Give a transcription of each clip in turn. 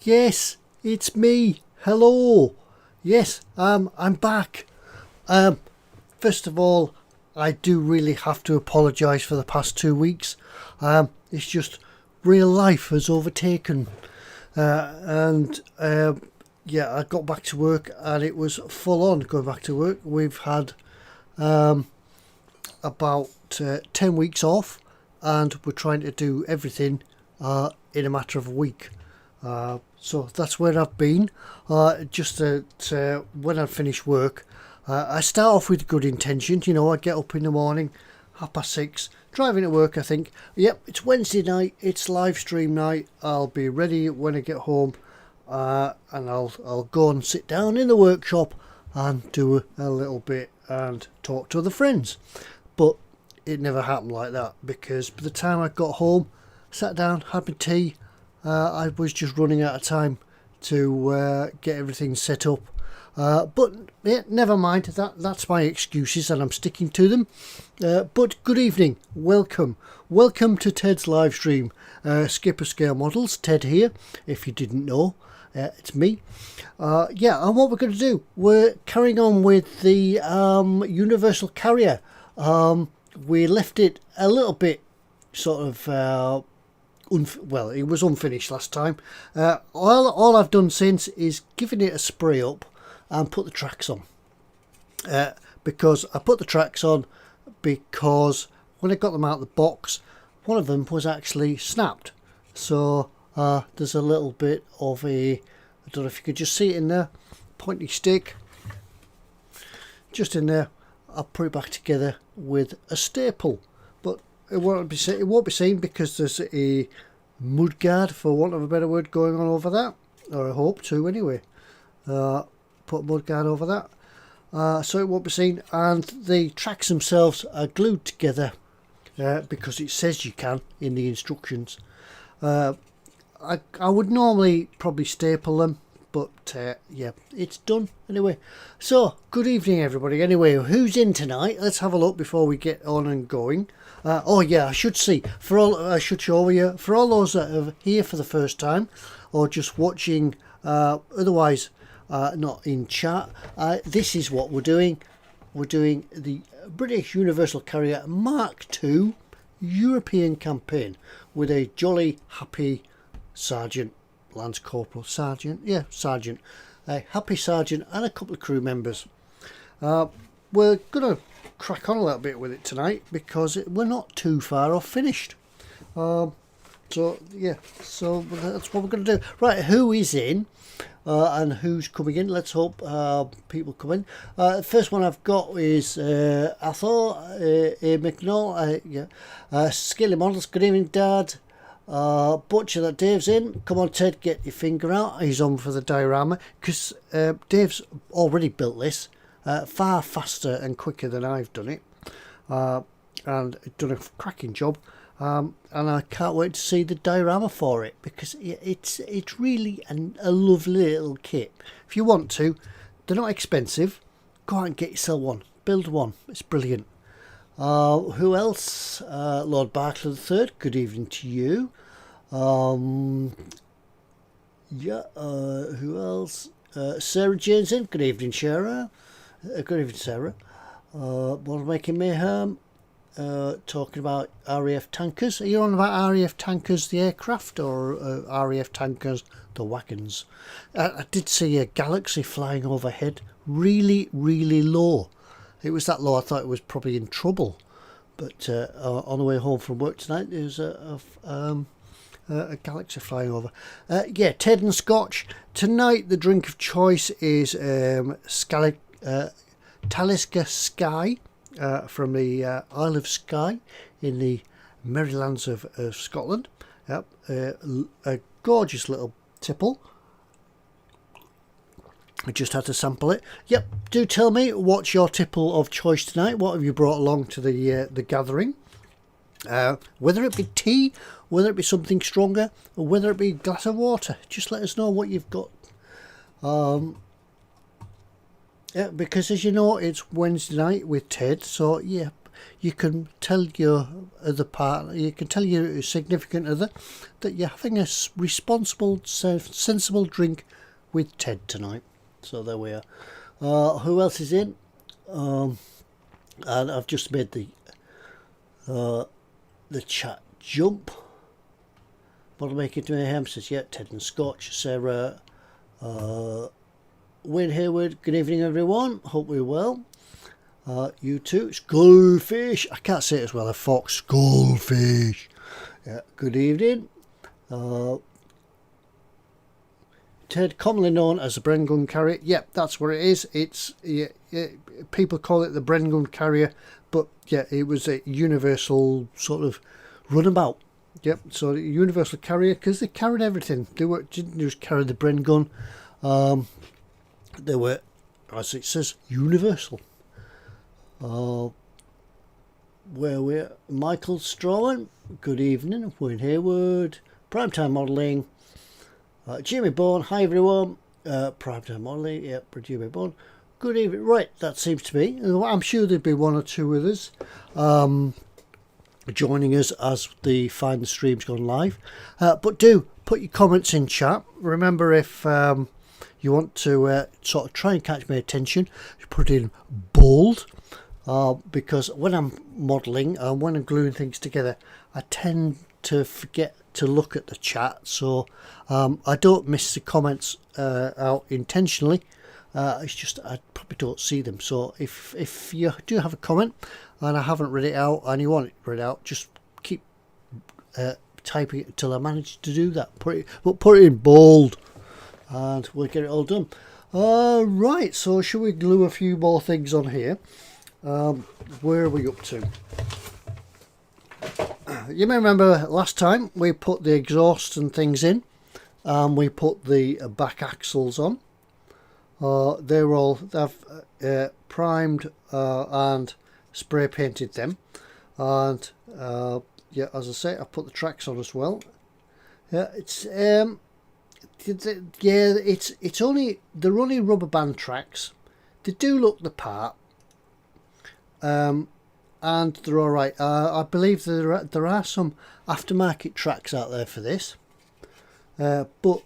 Yes, it's me. Hello. Yes, I'm back. First of all, I do really have to apologise for the past 2 weeks. It's just real life has overtaken. Yeah, I got back to work and it was full on going back to work. We've had about 10 weeks off and we're trying to do everything in a matter of a week. So that's where I've been. Just when I finish work, I start off with good intentions. You know, I get up in the morning, 6:30, driving to work. I think, yep, it's Wednesday night, it's live stream night. I'll be ready when I get home, and I'll go and sit down in the workshop and do a little bit and talk to other friends. But it never happened like that, because by the time I got home, sat down, had my tea, I was just running out of time to get everything set up. But yeah, never mind, that's my excuses and I'm sticking to them. But good evening, welcome to Ted's live stream. Skipper Scale Models, Ted here, if you didn't know. It's me. Yeah, and what we're going to do, we're carrying on with the Universal Carrier. We left it a little bit sort of well, it was unfinished last time. All I've done since is given it a spray up and put the tracks on. Because I put the tracks on because when I got them out of the box, one of them was actually snapped. So there's a little bit of a, I don't know if you could just see it in there, pointy stick. Just in there. I'll put it back together with a staple. But it won't be seen because there's a mud guard, for want of a better word, going on over that, or I hope to anyway. Put a mud guard over that, so it won't be seen. And the tracks themselves are glued together because it says you can in the instructions. I would normally probably staple them, but yeah, it's done anyway. So good evening everybody. Anyway, who's in tonight? Let's have a look before we get on and going. Oh yeah, I should show you for all those that are here for the first time or just watching otherwise not in chat. This is what we're doing. We're doing the British Universal Carrier Mark II European campaign with a jolly happy sergeant, Lance Corporal, Sergeant, yeah, Sergeant, a happy Sergeant and a couple of crew members. We're going to crack on a little bit with it tonight because we're not too far off finished. So yeah, so that's what we're going to do. Right, who is in and who's coming in? Let's hope people come in. The first one I've got is Athor, McNall, yeah, Skilly Models. Good evening, Dad. Butcher, that Dave's in. Come on, Ted, get your finger out. He's on for the diorama because Dave's already built this far faster and quicker than I've done it, and done a cracking job. And I can't wait to see the diorama for it because it's really a lovely little kit. If you want to, they're not expensive. Go out and get yourself one. Build one. It's brilliant. Who else? Lord Barclay III, good evening to you. Yeah, who else? Sarah Jane's in, good evening, Sarah. Good evening, Sarah. What making mayhem? Talking about RAF tankers. Are you on about RAF tankers, the aircraft, or RAF tankers, the wagons? I did see a Galaxy flying overhead, really, really low. It was that low I thought it was probably in trouble. But on the way home from work tonight, there's a Galaxy flying over. Yeah, Ted and Scotch. Tonight the drink of choice is Talisker Skye from the Isle of Skye in the Merrylands of Scotland. Yep, a gorgeous little tipple. I just had to sample it. Yep, do tell me what's your tipple of choice tonight. What have you brought along to the gathering? Whether it be tea, whether it be something stronger, or whether it be a glass of water. Just let us know what you've got. Yeah, because as you know, it's Wednesday night with Ted. So yeah, you can tell your other partner, you can tell your significant other that you're having a responsible, sensible drink with Ted tonight. So there we are. Who else is in? And I've just made the chat jump. Bottle making to Mayhem says, yeah, Ted and Scotch. Sarah, Wayne Hayward, good evening everyone. Hope we're well. You too. Skullfish. I can't say it as well as Fox. Skullfish. Yeah, good evening. Ted, commonly known as the Bren gun carrier. Yep, that's what it is. It's people call it the Bren gun carrier, but yeah, it was a universal sort of runabout. Yep, so the universal carrier, because they carried everything. They didn't just carry the Bren gun. They were, as it says, universal. Where we're Michael Strawman, good evening. Wayne Hayward, Primetime Modelling. Jimmy Bourne, hi everyone. Primetime Modelling, yep, Jimmy Bourne. Good evening. Right, that seems to be. I'm sure there'd be one or two others joining us as the Find the Stream's gone live. But do put your comments in chat. Remember, if you want to sort of try and catch my attention, you put in bold. Because when I'm modelling and when I'm gluing things together, I tend to forget to look at the chat, so I don't miss the comments out intentionally. It's just I probably don't see them. So if you do have a comment and I haven't read it out and you want it read out, just keep typing it until I manage to do that. Put it in bold, and we'll get it all done. Right, so should we glue a few more things on here? Where are we up to? You may remember last time we put the exhaust and things in, and we put the back axles on. They've primed and spray painted them, and yeah, as I say, I put the tracks on as well. Yeah, it's only, they're only rubber band tracks. They do look the part. And they're alright. I believe there are some aftermarket tracks out there for this, but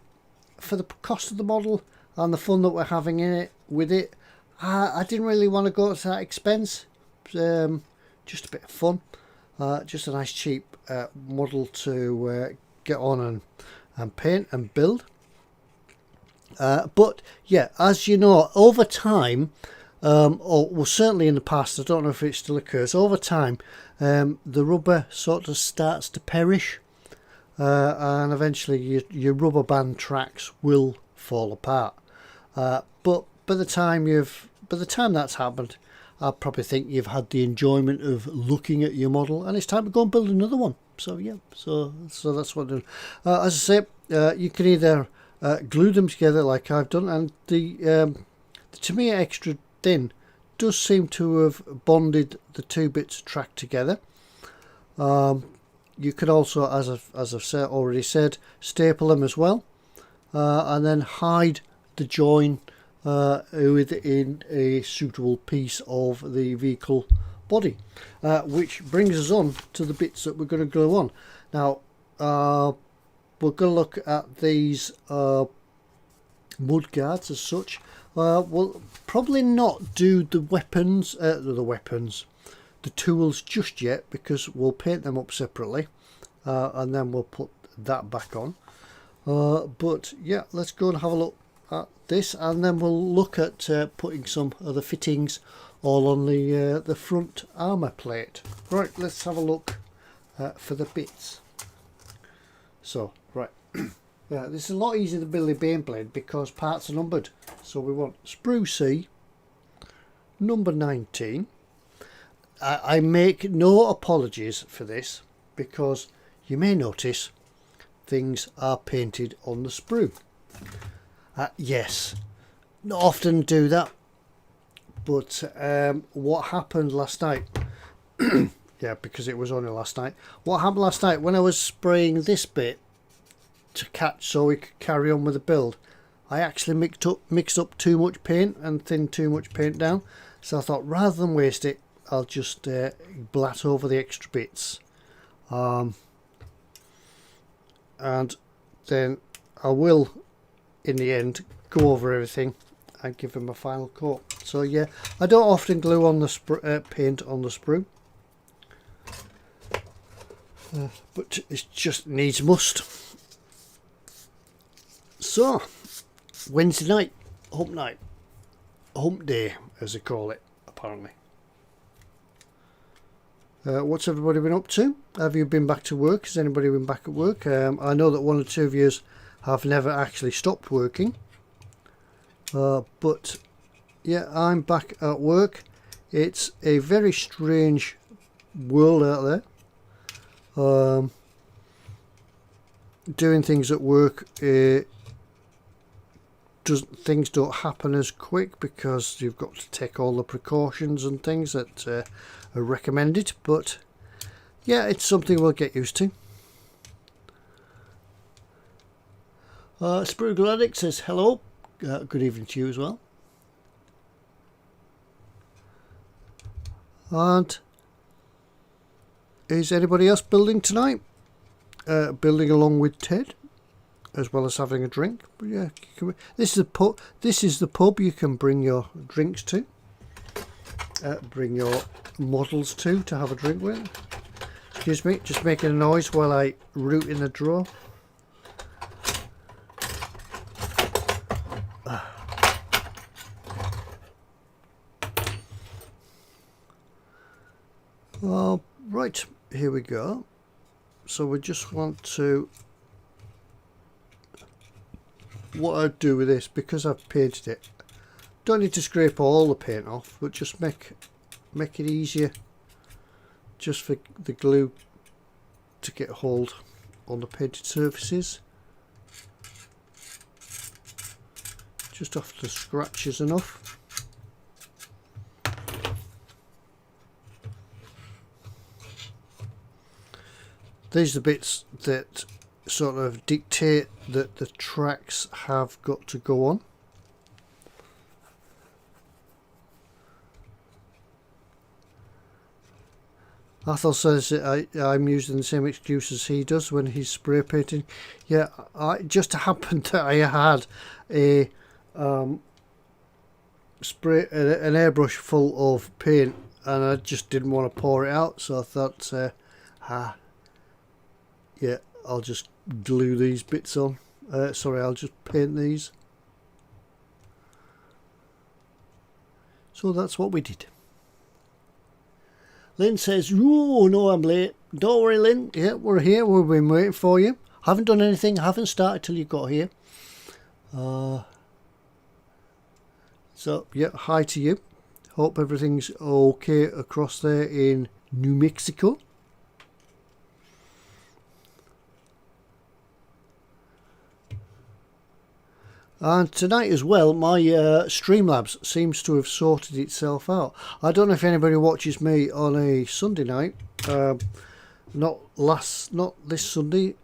for the cost of the model and the fun that we're having in it with it, I didn't really want to go to that expense. Just a bit of fun, just a nice cheap model to get on and paint and build. But yeah, as you know, over time, or well, certainly in the past, I don't know if it still occurs, over time the rubber sort of starts to perish, and eventually your rubber band tracks will fall apart. But by the time that's happened, I probably think you've had the enjoyment of looking at your model, and it's time to go and build another one. So yeah, so that's what I'm doing. As I say, you can either glue them together like I've done, and the Tamiya Extra Thin does seem to have bonded the two bits of track together. You could also, as I've already said, staple them as well, and then hide the join within a suitable piece of the vehicle body, which brings us on to the bits that we're going to glue on. Now we're going to look at these mud guards as such. We'll probably not do the tools just yet, because we'll paint them up separately, and then we'll put that back on. But yeah, let's go and have a look at this, and then we'll look at putting some of the fittings all on the front armour plate. Right, let's have a look for the bits. So right. Yeah, this is a lot easier than building Beyblade because parts are numbered. So we want sprue C, number 19. I make no apologies for this, because you may notice things are painted on the sprue. Yes, not often do that, but what happened last night, yeah, because it was only last night, what happened last night when I was spraying this bit to catch so we could carry on with the build, I actually mixed up too much paint and thinned too much paint down. So I thought, rather than waste it, I'll just blat over the extra bits, and then I will in the end go over everything and give them a final coat. So yeah, I don't often glue on the paint on the sprue, but it just needs must. So Wednesday night, hump day as they call it apparently. What's everybody been up to? Have you been back to work? Has anybody been back at work? I know that one or two of you have never actually stopped working, but yeah, I'm back at work. It's a very strange world out there. Doing things at work, things don't happen as quick because you've got to take all the precautions and things that are recommended, but yeah, it's something we'll get used to. Sprue Addict says hello, good evening to you as well. And is anybody else building tonight? Building along with Ted, as well as having a drink. But yeah, this is the pub. This is the pub you can bring your drinks to, bring your models to have a drink with. Excuse me, just making a noise while I root in the drawer. Right, here we go. So we just want to, what I'd do with this, because I've painted it, don't need to scrape all the paint off, but just make it easier just for the glue to get a hold on the painted surfaces. Just off the scratches enough. These are the bits that sort of dictate that the tracks have got to go on. Athel says that I'm using the same excuse as he does when he's spray painting. Yeah, it just happened that I had a spray, an airbrush full of paint, and I just didn't want to pour it out, so I thought, yeah, I'll just glue these bits on. Sorry, I'll just paint these. So that's what we did. Lynn says, "Oh no, I'm late." Don't worry, Lynn. Yeah, we're here. We've been waiting for you. Haven't done anything. Haven't started till you got here. So yeah, hi to you. Hope everything's okay across there in New Mexico. And tonight as well, my Streamlabs seems to have sorted itself out. I don't know if anybody watches me on a Sunday night. Not this Sunday,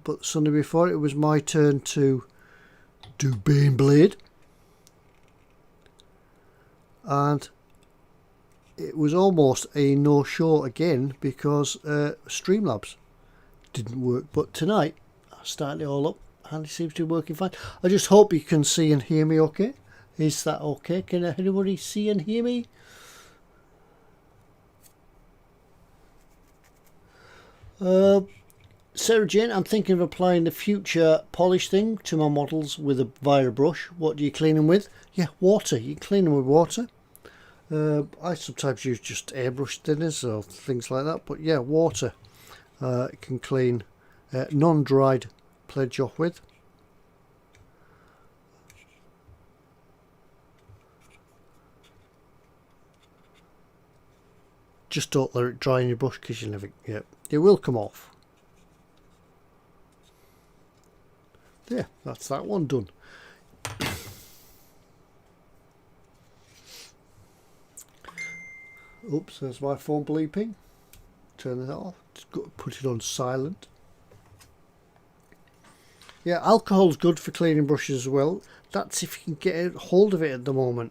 but Sunday before, it was my turn to do Baneblade. And it was almost a no-show again because Streamlabs didn't work. But tonight, I started it all up. And it seems to be working fine. I just hope you can see and hear me okay. Is that okay? Can anybody see and hear me? Sarah Jane, I'm thinking of applying the future polish thing to my models with via a brush. What do you clean them with? Yeah, water. You can clean them with water. I sometimes use just airbrush thinners or things like that. But yeah, water can clean non-dried pledge off with. Just don't let it dry in your brush because you never, yeah, it will come off. Yeah, that's that one done. Oops, there's my phone bleeping. Turn that off. Just got to put it on silent. Yeah, alcohol's good for cleaning brushes as well. That's if you can get a hold of it at the moment.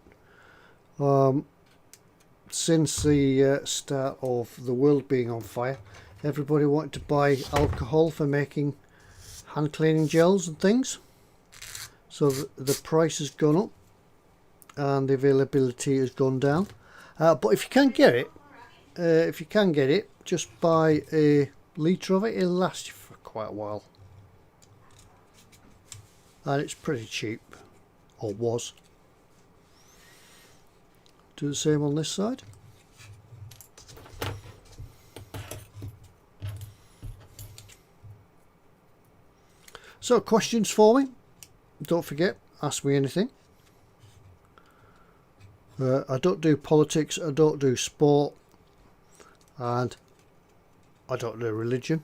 since the start of the world being on fire, everybody wanted to buy alcohol for making hand cleaning gels and things. So the price has gone up and the availability has gone down. But if you can get it, just buy a litre of it. It'll last you for quite a while, and it's pretty cheap, or was. Do the same on this side. So, questions for me? Don't forget, ask me anything. I don't do politics, I don't do sport, and I don't do religion.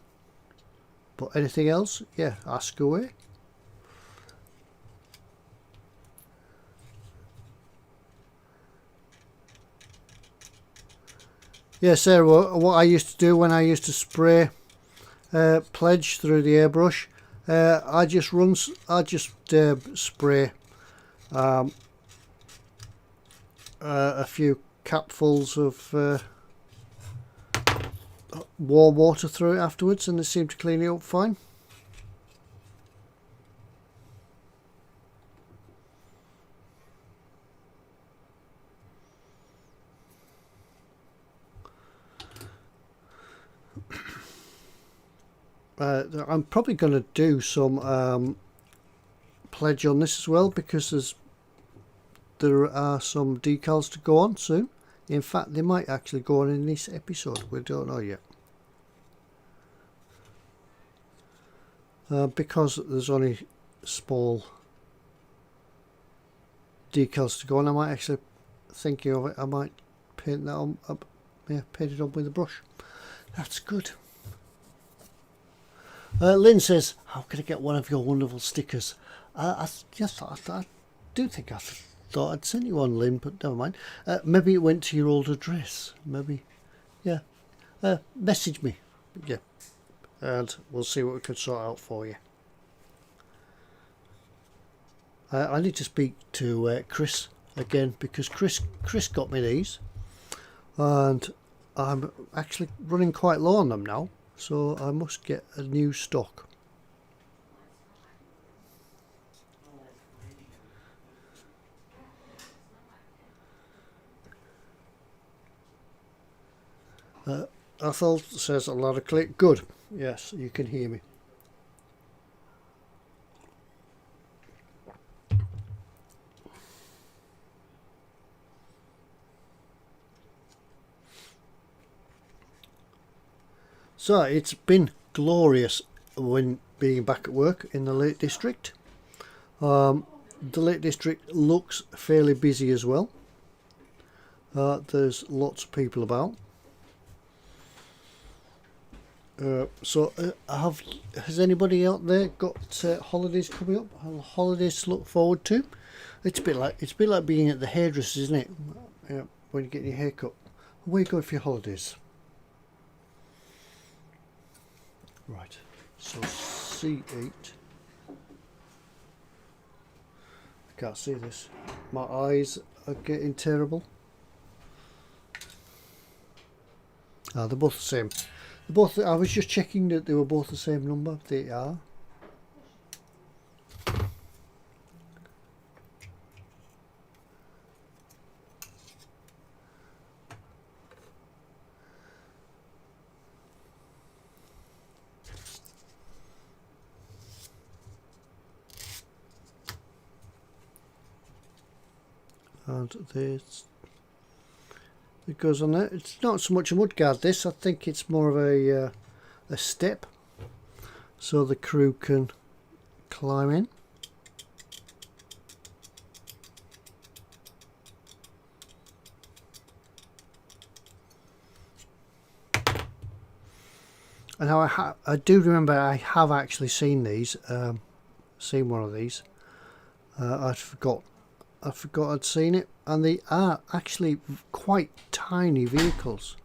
But anything else, yeah, ask away. Yeah, Sarah, what I used to do when I used to spray pledge through the airbrush, I just spray a few capfuls of warm water through it afterwards, and it seemed to clean it up fine. I'm probably going to do some pledge on this as well, because there are some decals to go on soon. In fact, they might actually go on in this episode. We don't know yet. Because there's only small decals to go on, I might actually, thinking of it, I might paint that on, paint it on with a brush. That's good. Lynn says, how can I get one of your wonderful stickers? I do think I thought I'd sent you one, Lynn, but never mind. Maybe it went to your old address. Maybe, yeah. Message me, yeah, and we'll see what we can sort out for you. I need to speak to Chris again, because Chris got me these, and I'm actually running quite low on them now. So I must get a new stock. Athol says a lot of click. Good. Yes, you can hear me. So it's been glorious when being back at work in the Lake District. The Lake District looks fairly busy as well. There's lots of people about. Has anybody out there got holidays coming up? Holidays to look forward to? It's a bit like being at the hairdresser, isn't it? When you get your hair cut. Where you going for your holidays? Right, so C8. I can't see this. My eyes are getting terrible. They're both the same. I was just checking that they were both the same number. They are. And this, it goes on there. It's not so much a mudguard, this. I think it's more of a step, so the crew can climb in. And now I do remember I have actually seen these, seen one of these. I forgot I'd seen it, and they are actually quite tiny vehicles.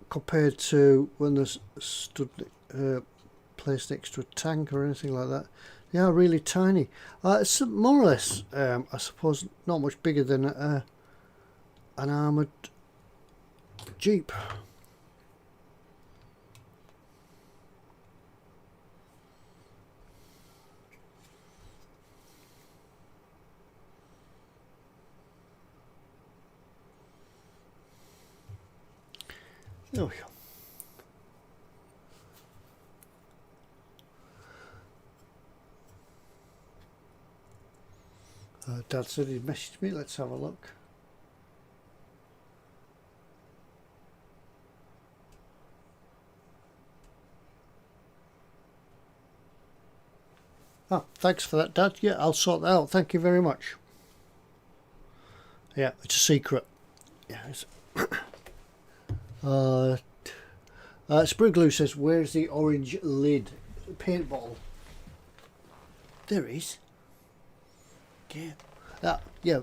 Compared to when they stood placed next to a tank or anything like that. They are really tiny. It's more or less, I suppose, not much bigger than an armoured Jeep. There we go. Dad said he'd messaged me. Let's have a look. Oh, thanks for that, Dad. Yeah, I'll sort that out. Thank you very much. Yeah, it's a secret. Yeah. It's Sprigloo says, "Where's the orange lid? Paintball." There is. Yeah. Yeah.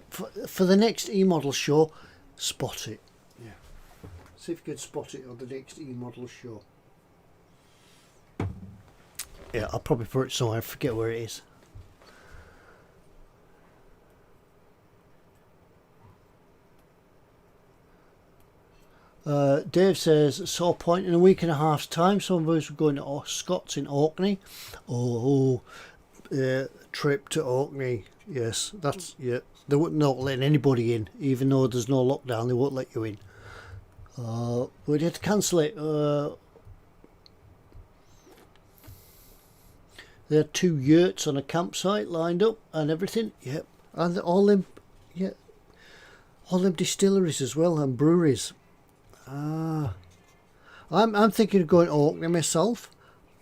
For the next E-model show, spot it. Yeah. See if you can spot it on the next E-model show. Yeah, I'll probably put it somewhere. I forget where it is. Dave says, saw a point in a week and a half's time. Some of us were going to Scott's in Orkney. Trip to Orkney. Yes, that's, yeah. They wouldn't not letting anybody in, even though there's no lockdown. They won't let you in. We had to cancel it. They had 2 yurts on a campsite lined up and everything. Yep, and all them distilleries as well and breweries. I'm thinking of going to Orkney myself,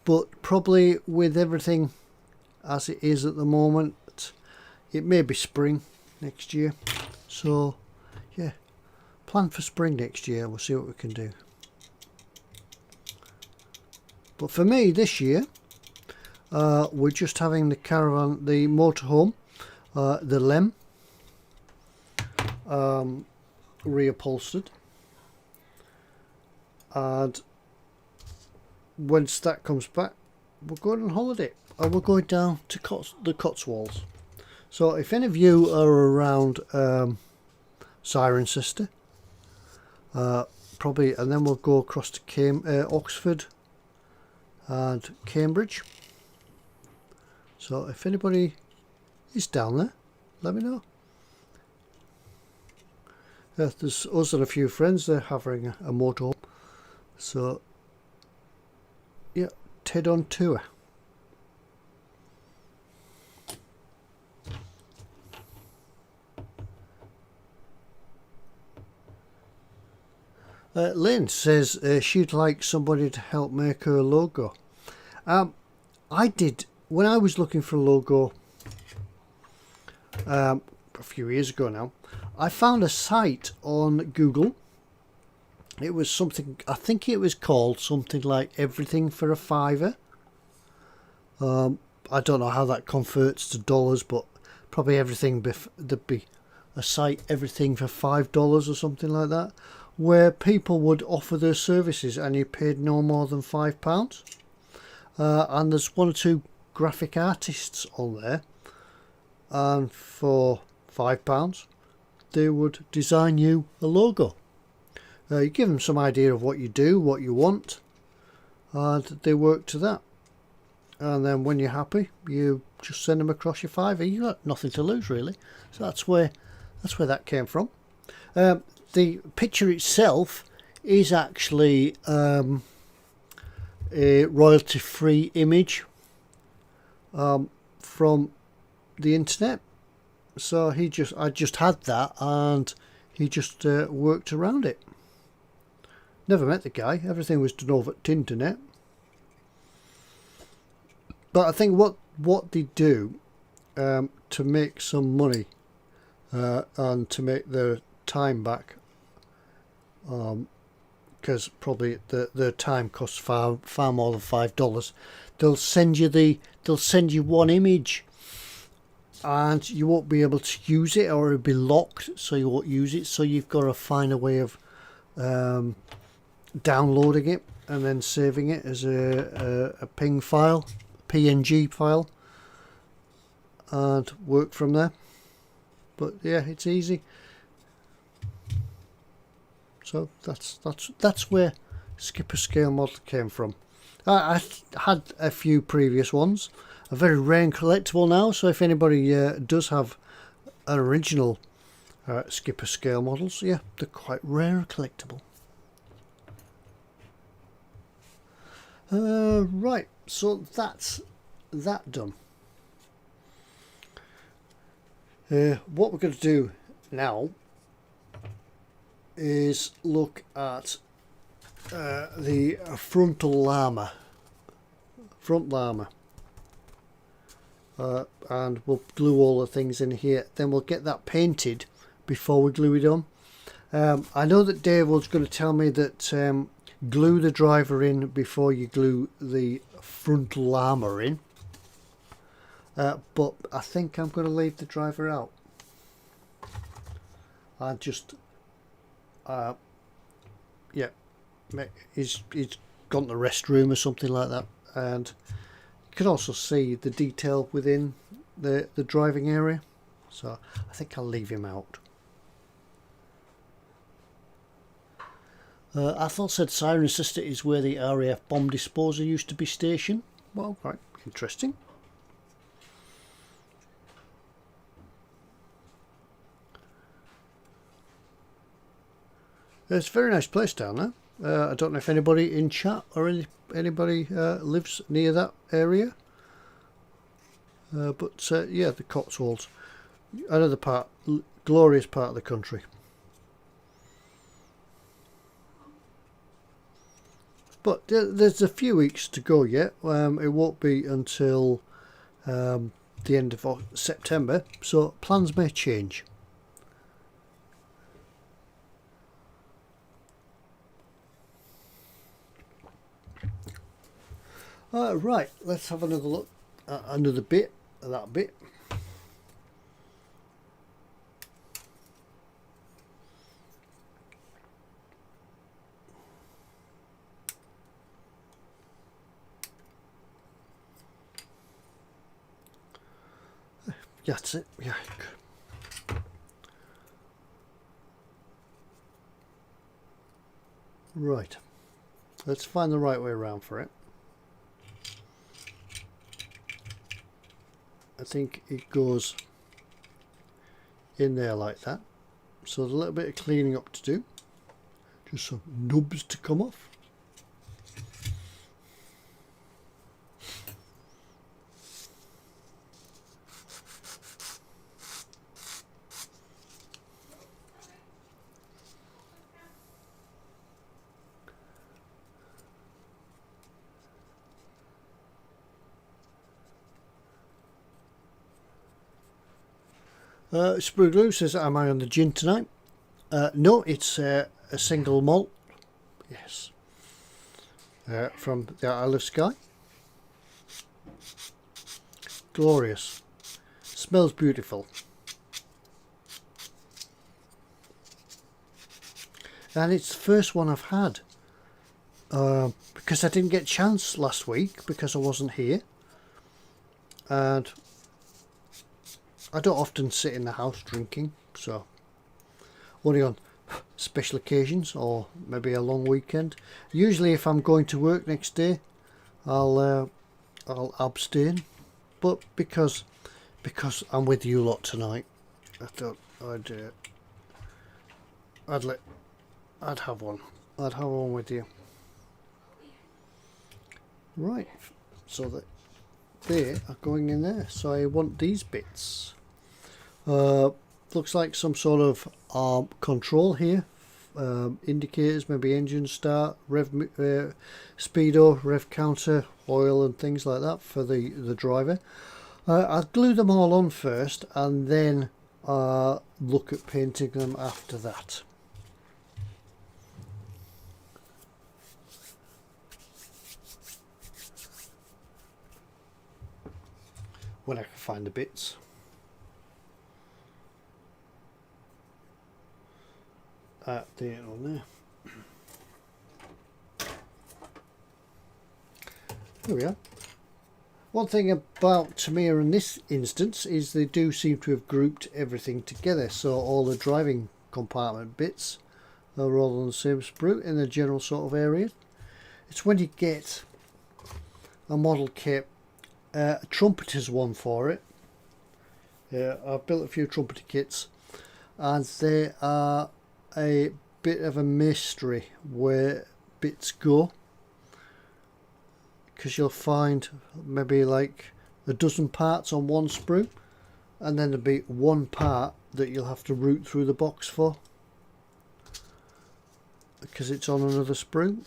but probably with everything as it is at the moment, it may be spring next year. So yeah, plan for spring next year. We'll see what we can do. But for me this year, we're just having the caravan, the motorhome, the Lem, reupholstered, and once that comes back, we're going on holiday, and we're going down to the Cotswolds. So if any of you are around Siren Sister, probably, and then we'll go across to Oxford and Cambridge. So if anybody is down there, let me know. There's us and a few friends. They're having a motorhome. So yeah, head on tour. Lynn says she'd like somebody to help make her logo. I did when I was looking for a logo a few years ago now. I found a site on Google. It was something, I think it was called something like Everything for a Fiver. I don't know how that converts to dollars, but probably everything, there'd be a site, Everything for $5 or something like that, where people would offer their services and you paid no more than £5. And there's 1 or 2 graphic artists on there, and for £5 they would design you a logo. You give them some idea of what you do, what you want, and they work to that. And then when you're happy, you just send them across your fiver. You got nothing to lose really. So that's where that came from. The picture itself is actually a royalty-free image from the internet. So I just had that, and he just worked around it. Never met the guy. Everything was done over the internet. But I think what they do to make some money and to make their time back, because probably their time costs far more than $5. They'll send you one image, and you won't be able to use it, or it'll be locked, so you won't use it. So you've got to find a way of downloading it and then saving it as a ping file, PNG file, and work from there. But yeah, it's easy. So that's where skipper scale model came from. I had a few previous ones, a very rare and collectible now. So if anybody does have an original skipper scale models, yeah, they're quite rare and collectible. Right, so that's that done. What we're going to do now is look at the Frontal Llama. Front Llama. And we'll glue all the things in here. Then we'll get that painted before we glue it on. I know that Dave was going to tell me that glue the driver in before you glue the Frontal Llama in. But I think I'm going to leave the driver out. I just yeah, he's gone to the restroom or something like that, and you can also see the detail within the driving area, so I think I'll leave him out. Athol said Siren Sister is where the RAF bomb disposer used to be stationed. Well, quite interesting. It's a very nice place down there. I don't know if anybody in chat or anybody lives near that area. But yeah, the Cotswolds, another part, glorious part of the country. But there's a few weeks to go yet. It won't be until the end of September, so plans may change. Right, let's have another look at another bit of that bit. Yeah, that's it. Yeah. Right. Let's find the right way around for it. I think it goes in there like that. So there's a little bit of cleaning up to do. Just some nubs to come off. Sprue says, am I on the gin tonight? No, it's a single malt. Yes. From the Isle of Skye. Glorious. Smells beautiful. And it's the first one I've had. Because I didn't get a chance last week because I wasn't here. And I don't often sit in the house drinking, so only on special occasions or maybe a long weekend. Usually if I'm going to work next day, I'll abstain, but because I'm with you lot tonight, I thought I'd have one with you. Right, so that they are going in there, so I want these bits. Looks like some sort of control here, indicators, maybe engine start, rev speedo, rev counter, oil and things like that for the driver. I'll glue them all on first and then look at painting them after that. When I can find the bits. There on there. There we are. One thing about Tamiya in this instance is they do seem to have grouped everything together, so all the driving compartment bits are all on the same sprue in the general sort of area. It's when you get a model kit, a trumpeter's one for it. I've built a few trumpeter kits, and they are a bit of a mystery where bits go, because you'll find maybe like a dozen parts on one sprue, and then there'll be one part that you'll have to route through the box for because it's on another sprue.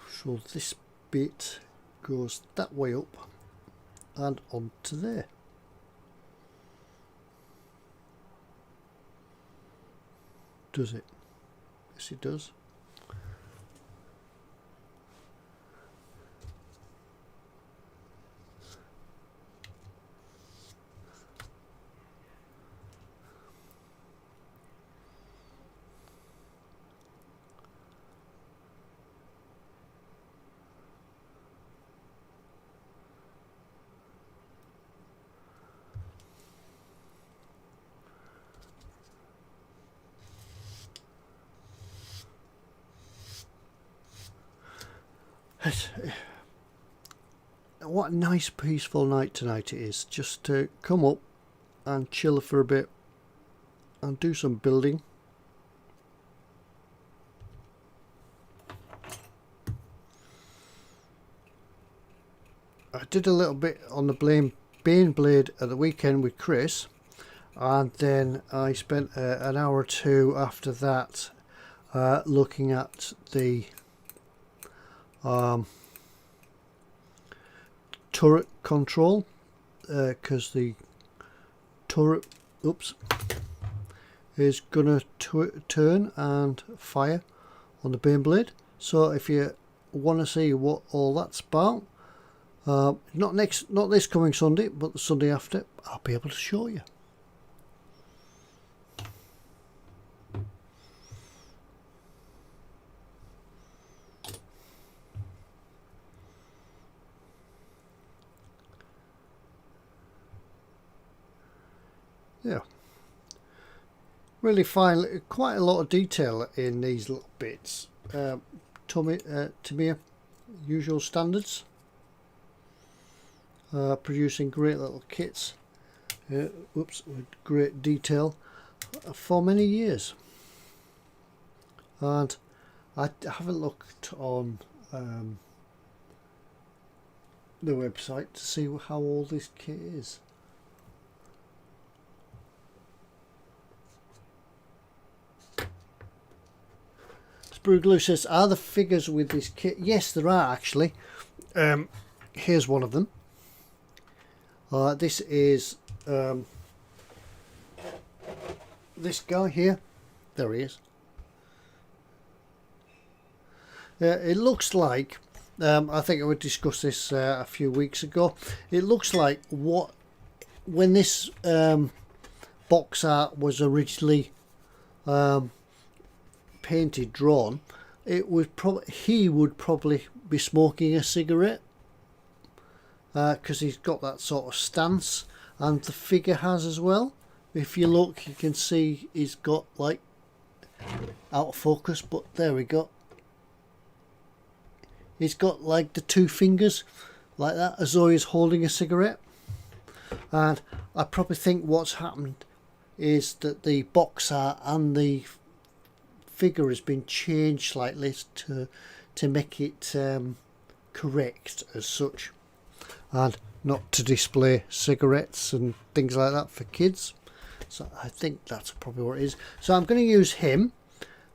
So this bit goes that way up and onto there. Does it? Yes, it does. What a nice peaceful night tonight it is, just to come up and chill for a bit and do some building. I did a little bit on the Bane blade at the weekend with Chris, and then I spent an hour or two after that looking at the turret control, because the turret is gonna turn and fire on the Bane blade. So if you want to see what all that's about, not this coming Sunday, but the Sunday after, I'll be able to show you. Yeah, really fine, quite a lot of detail in these little bits. Tamiya usual standards, producing great little kits, with great detail for many years. And I haven't looked on the website to see how old this kit is. Bruglu says, are the figures with this kit? Yes, there are actually. Here's one of them. This is this guy here. There he is. It looks like, I think we discussed this a few weeks ago. It looks like when this box art was originally painted, drawn, it was he would probably be smoking a cigarette, because he's got that sort of stance, and the figure has as well. If you look, you can see he's got, like, out of focus, but there we go, he's got like the two fingers like that, as though he's holding a cigarette. And I probably think what's happened is that the box art and the figure has been changed slightly to make it correct as such, and not to display cigarettes and things like that for kids. So I think that's probably what it is. So I'm going to use him,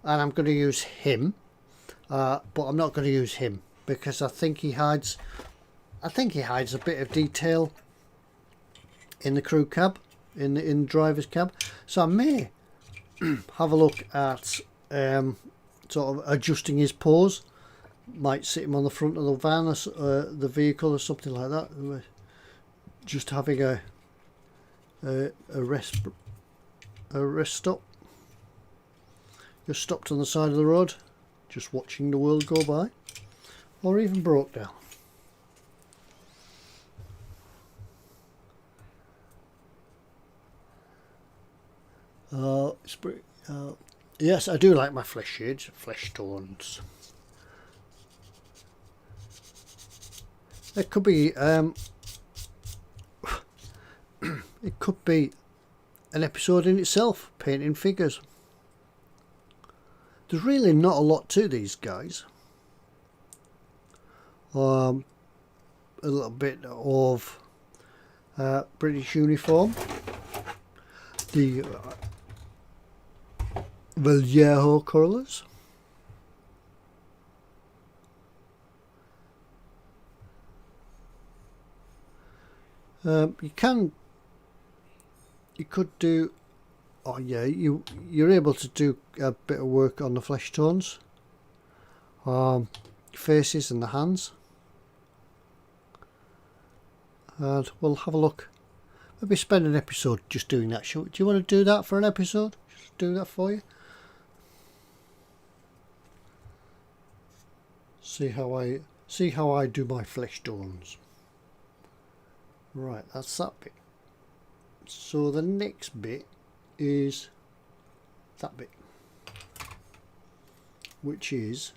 and I'm going to use him, but I'm not going to use him because I think he hides a bit of detail in the crew cab, in the driver's cab. So I may have a look at sort of adjusting his pose. Might sit him on the front of the van or the vehicle or something like that, just having a rest a rest stop. Just stopped on the side of the road, just watching the world go by, or even broke down. Yes, I do like my flesh shades, flesh tones. It could be it could be an episode in itself, painting figures. There's really not a lot to these guys. A little bit of British uniform, the Vallejo colours. You could do, oh yeah, you're able to do a bit of work on the flesh tones, faces and the hands, and we'll have a look. Maybe spend an episode just doing that. Do you want to do that for an episode? Just do that for you. See how I do my flesh tones. Right, that's that bit. So the next bit is that bit, which is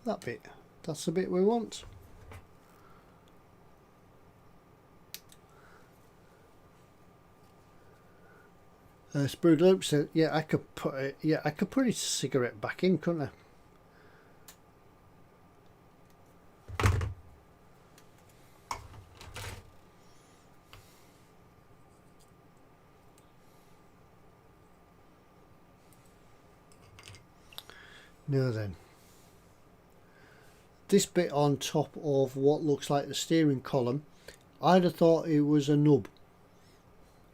that bit. That's the bit we want. Sprue Loop said, "Yeah, I could put it. Yeah, I could put his cigarette back in, couldn't I?" Now then, this bit on top of what looks like the steering column, I'd have thought it was a nub,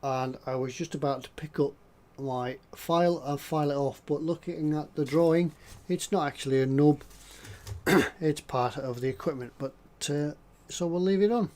and I was just about to pick up my file and file it off, but looking at the drawing, it's not actually a nub. It's part of the equipment, but so we'll leave it on.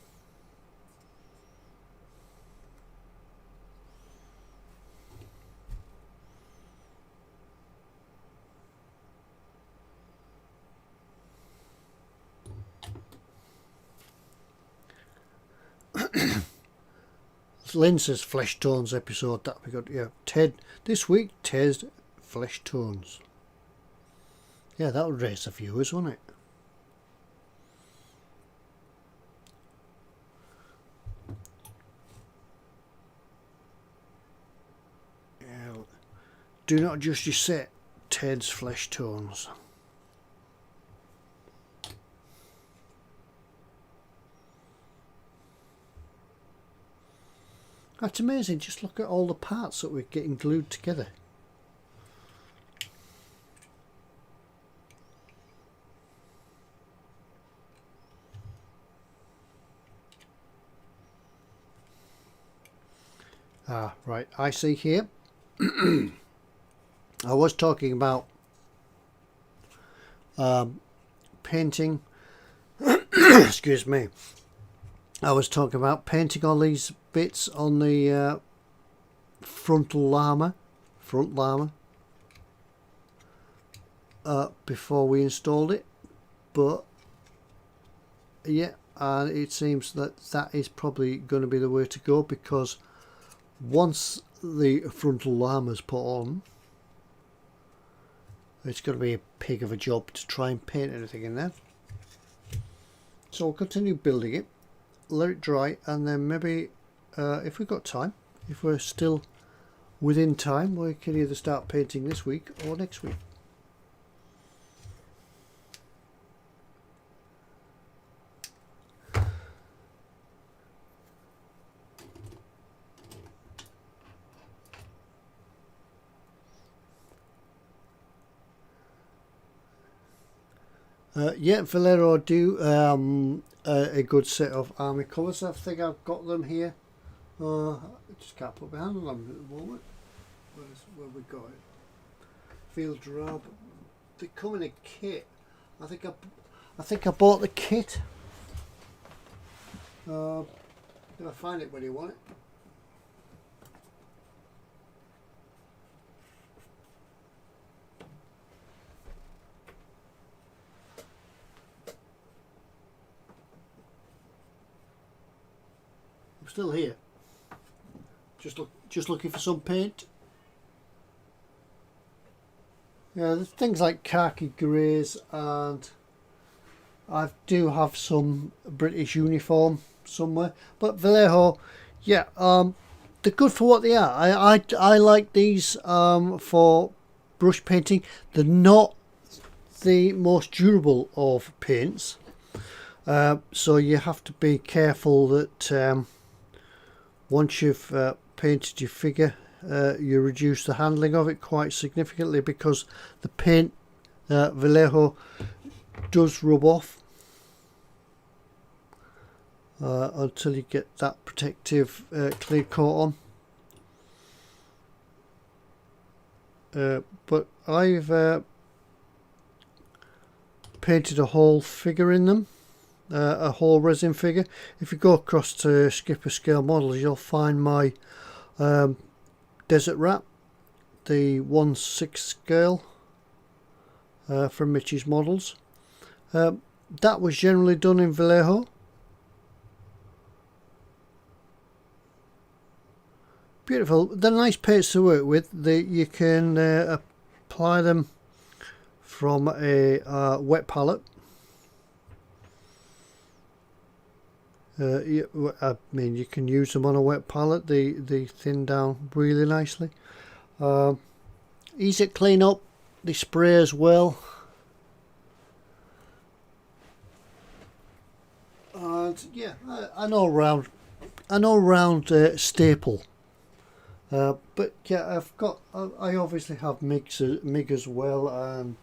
Lindsay's flesh tones episode that we got. Yeah, Ted this week. Ted's flesh tones. Yeah, that would raise the viewers, wouldn't it? Yeah, do not adjust your set. Ted's flesh tones. That's amazing, just look at all the parts that we're getting glued together. Ah, right, I see here. I was talking about painting. Excuse me. I was talking about painting all these bits on the Frontal Llama, before we installed it, but yeah, and it seems that that is probably going to be the way to go, because once the Frontal Llama's put on, it's going to be a pig of a job to try and paint anything in there. So we'll continue building it, let it dry, and then maybe if we've got time, if we're still within time, we can either start painting this week or next week. Yeah, Vallejo do a good set of army colours. I think I've got them here. I just can't put my hand on them at the moment. Where we got it? Field drab. They come in a kit. I think I bought the kit. Did I find it when you want it? still here. Just looking for some paint. Yeah, there's things like khaki greys, and I do have some British uniform somewhere. But Vallejo, yeah, they're good for what they are. I like these for brush painting. They're not the most durable of paints, so you have to be careful that once you've painted your figure, you reduce the handling of it quite significantly, because the paint, Vallejo, does rub off until you get that protective clear coat on. But I've painted a whole figure in them, a whole resin figure. If you go across to Skipper Scale Models, you'll find my Desert Rat, the 1/6 scale from Mitch's Models. That was generally done in Vallejo. Beautiful. They're nice paints to work with. You can apply them from a wet palette. I mean, you can use them on a wet palette. They thin down really nicely. Easy to clean up. They spray as well. And yeah, an all-round staple. But yeah, I obviously have MIG as well, and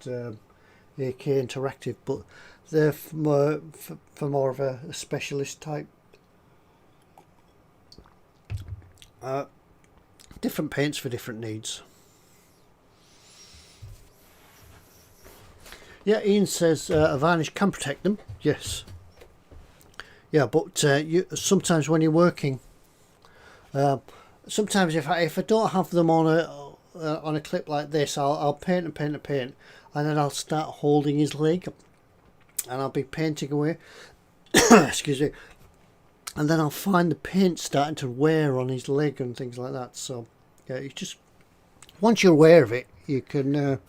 AK Interactive, but they're for more of a specialist type. Different paints for different needs. Yeah, Ian says a varnish can protect them. Yes. Yeah, but sometimes when you're working, sometimes if I don't have them on a clip like this, I'll paint and paint and paint, and then I'll start holding his leg, and I'll be painting away. Excuse me. And then I'll find the paint starting to wear on his leg and things like that. So yeah, you just, once you're aware of it, you can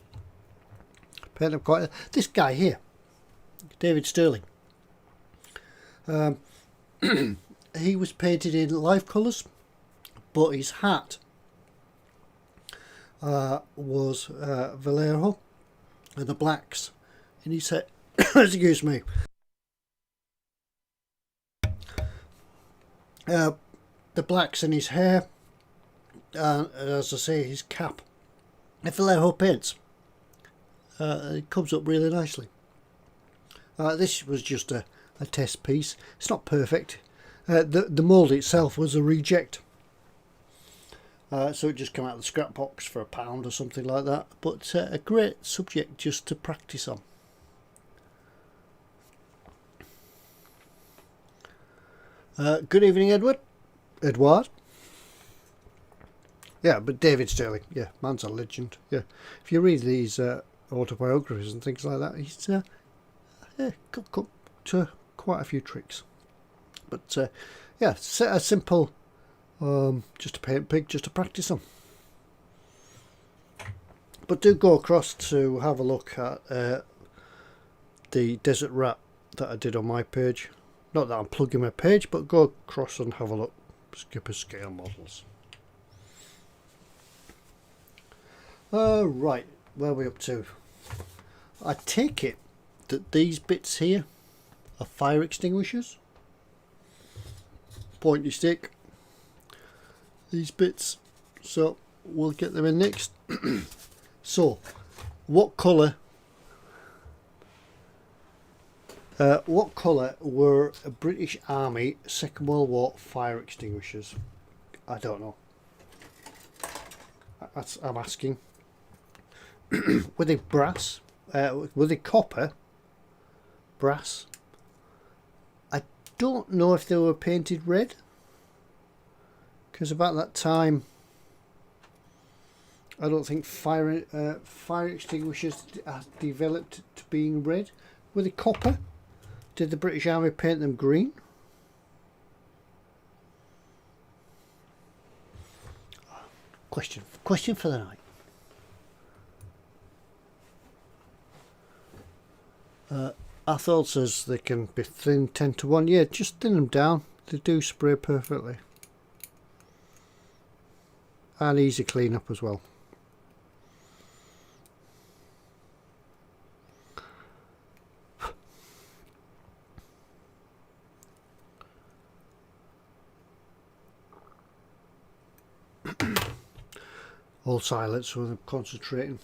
paint them quite. This guy here, David Sterling. He was painted in live colours, but his hat was Vallejo, and the blacks, and he said, excuse me, the blacks in his hair, and as I say, his cap, if Vallejo paints, it comes up really nicely. This was just a test piece. It's not perfect. The mould itself was a reject. So it just came out of the scrap box for £1 or something like that. But a great subject just to practice on. Good evening, Edward. Yeah, but David Sterling, yeah, man's a legend. Yeah, if you read these autobiographies and things like that, he's got to quite a few tricks. But yeah, a simple, just a paint pig, just to practice on. But do go across to have a look at the Desert Rat that I did on my page. Not that I'm plugging my page, but go across and have a look. Skipper Scale Models. Right, where are we up to? I take it that these bits here are fire extinguishers. Pointy stick. These bits. So we'll get them in next. So, what colour? What colour were a British Army Second World War fire extinguishers? I don't know. I'm asking. Were they brass? Were they copper? Brass? I don't know if they were painted red, because about that time I don't think fire extinguishers developed to being red. Were they copper? Did the British Army paint them green? Question for the night. Athol says they can be thin 10 to 1. Yeah, just thin them down. They do spray perfectly. And easy clean up as well. All silent, so I'm concentrating.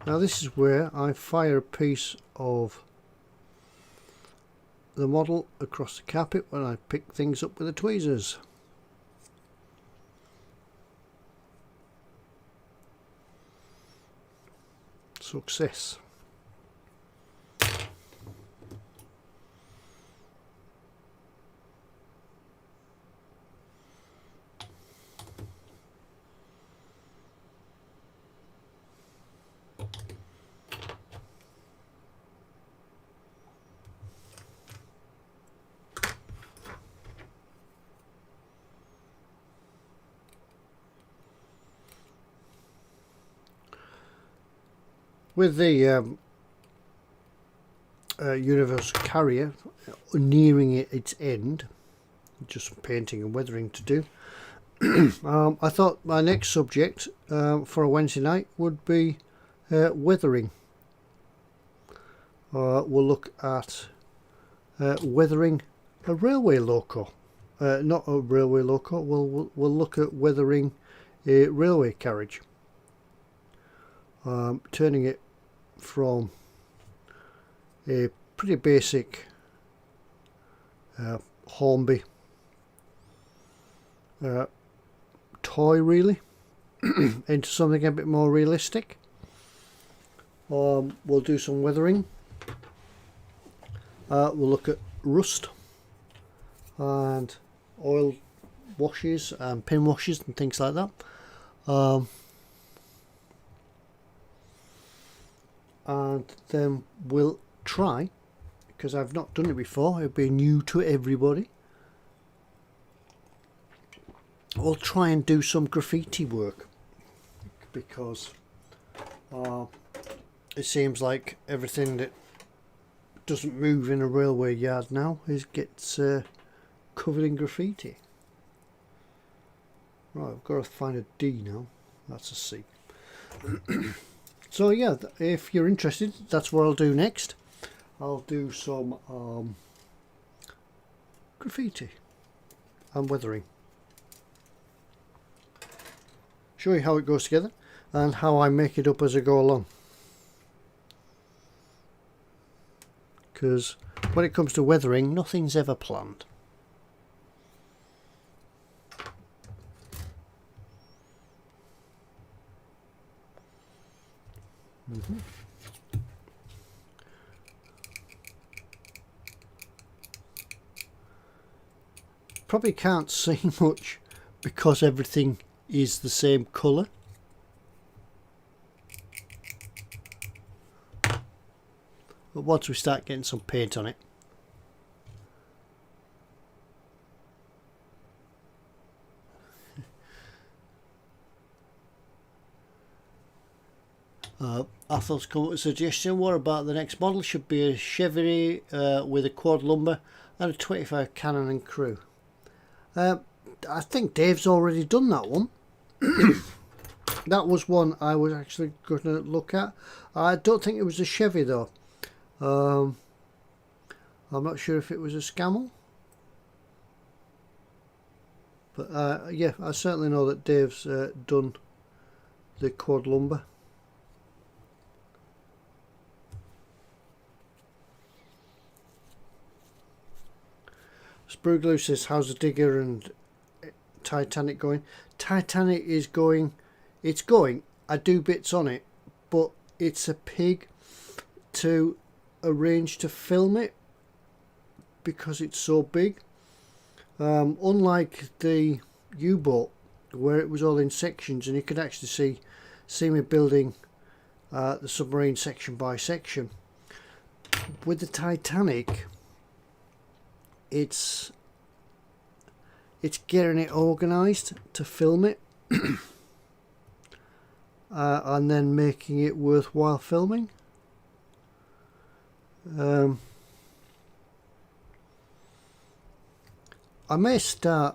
Now this is where I fire a piece of the model across the carpet when I pick things up with the tweezers. Success. With the Universal carrier nearing its end, just some painting and weathering to do, I thought my next subject for a Wednesday night would be weathering. We'll look at weathering a railway loco. Not a railway loco, we'll look at weathering a railway carriage. Turning it from a pretty basic Hornby toy really into something a bit more realistic. We'll do some weathering. We'll look at rust and oil washes and pin washes and things like that. And then we'll try, because I've not done it before, it'll be new to everybody, we'll try and do some graffiti work, because it seems like everything that doesn't move in a railway yard now gets covered in graffiti. Right, I've got to find a D now. That's a C. So yeah, if you're interested, that's what I'll do next. I'll do some graffiti and weathering. Show you how it goes together and how I make it up as I go along. Because when it comes to weathering, nothing's ever planned. Probably can't see much because everything is the same colour. But once we start getting some paint on it, Athel's come up with a suggestion. What about the next model? Should be a Chevy with a quad lumbar and a 25 cannon and crew. I think Dave's already done that one. That was one I was actually going to look at. I don't think it was a Chevy though. I'm not sure if it was a Scammell. But yeah, I certainly know that Dave's done the quad lumbar. Sprugloo says, how's the digger and Titanic going? Titanic is going, it's going. I do bits on it, but it's a pig to arrange to film it because it's so big. Unlike the U-boat where it was all in sections and you could actually see me building the submarine section by section, with the Titanic it's getting it organised to film it and then making it worthwhile filming. I may start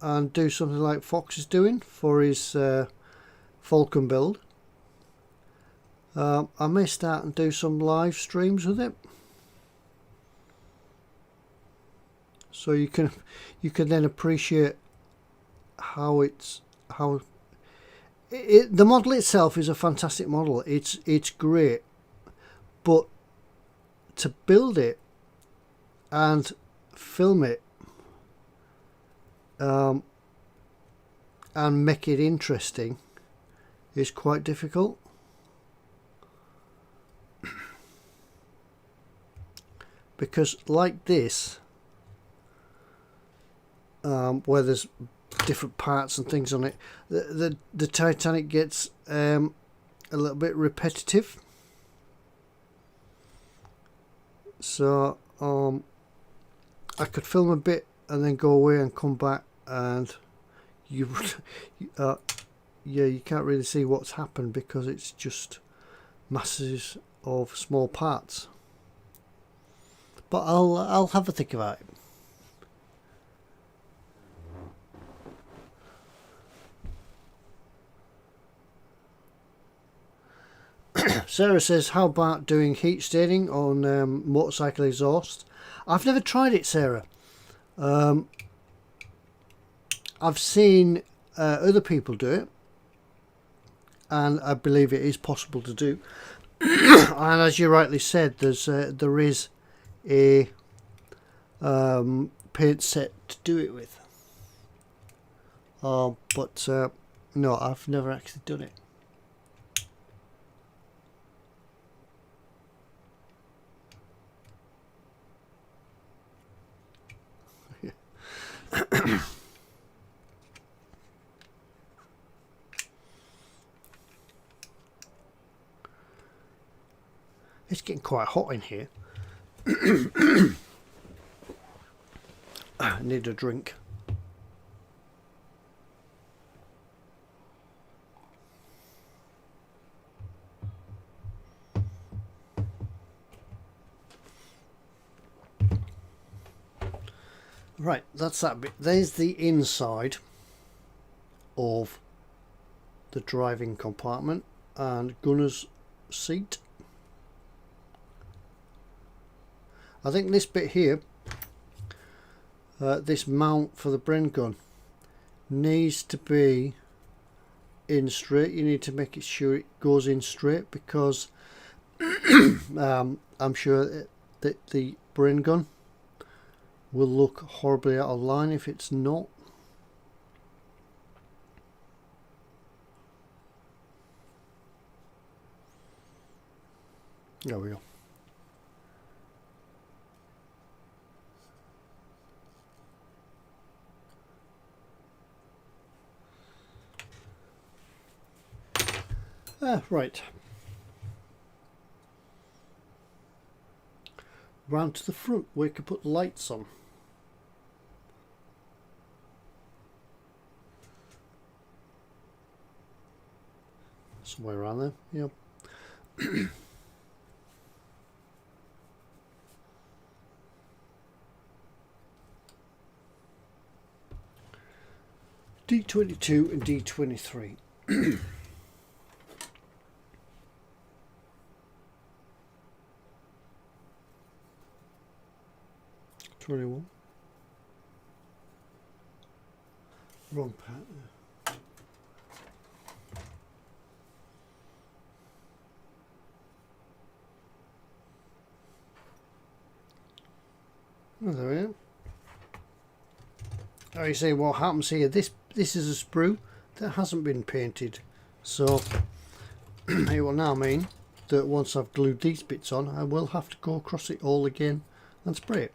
and do something like Fox is doing for his Falcon build. I may start and do some live streams with it, so you can then appreciate how the model itself is a fantastic model. It's great, but to build it and film it and make it interesting is quite difficult. Because like this, where there's different parts and things on it, the Titanic gets a little bit repetitive. So I could film a bit and then go away and come back, and you can't really see what's happened because it's just masses of small parts. But I'll have a think about it. Sarah says, how about doing heat staining on motorcycle exhaust? I've never tried it, Sarah. I've seen other people do it, and I believe it is possible to do. And as you rightly said, there is a paint set to do it with. But no, I've never actually done it. It's getting quite hot in here. I need a drink. Right, that's that bit. There's the inside of the driving compartment and gunner's seat. I think this bit here, this mount for the Bren gun, needs to be in straight. You need to make it sure it goes in straight, because I'm sure that the Bren gun will look horribly out of line if it's not. There we go. Right. Round to the front where you can put the lights on. Somewhere around there, yep. D22 and D23. 21. Wrong pattern. Oh, there we are. Oh, you say what happens here? This is a sprue that hasn't been painted, so it will now mean that once I've glued these bits on, I will have to go across it all again and spray it.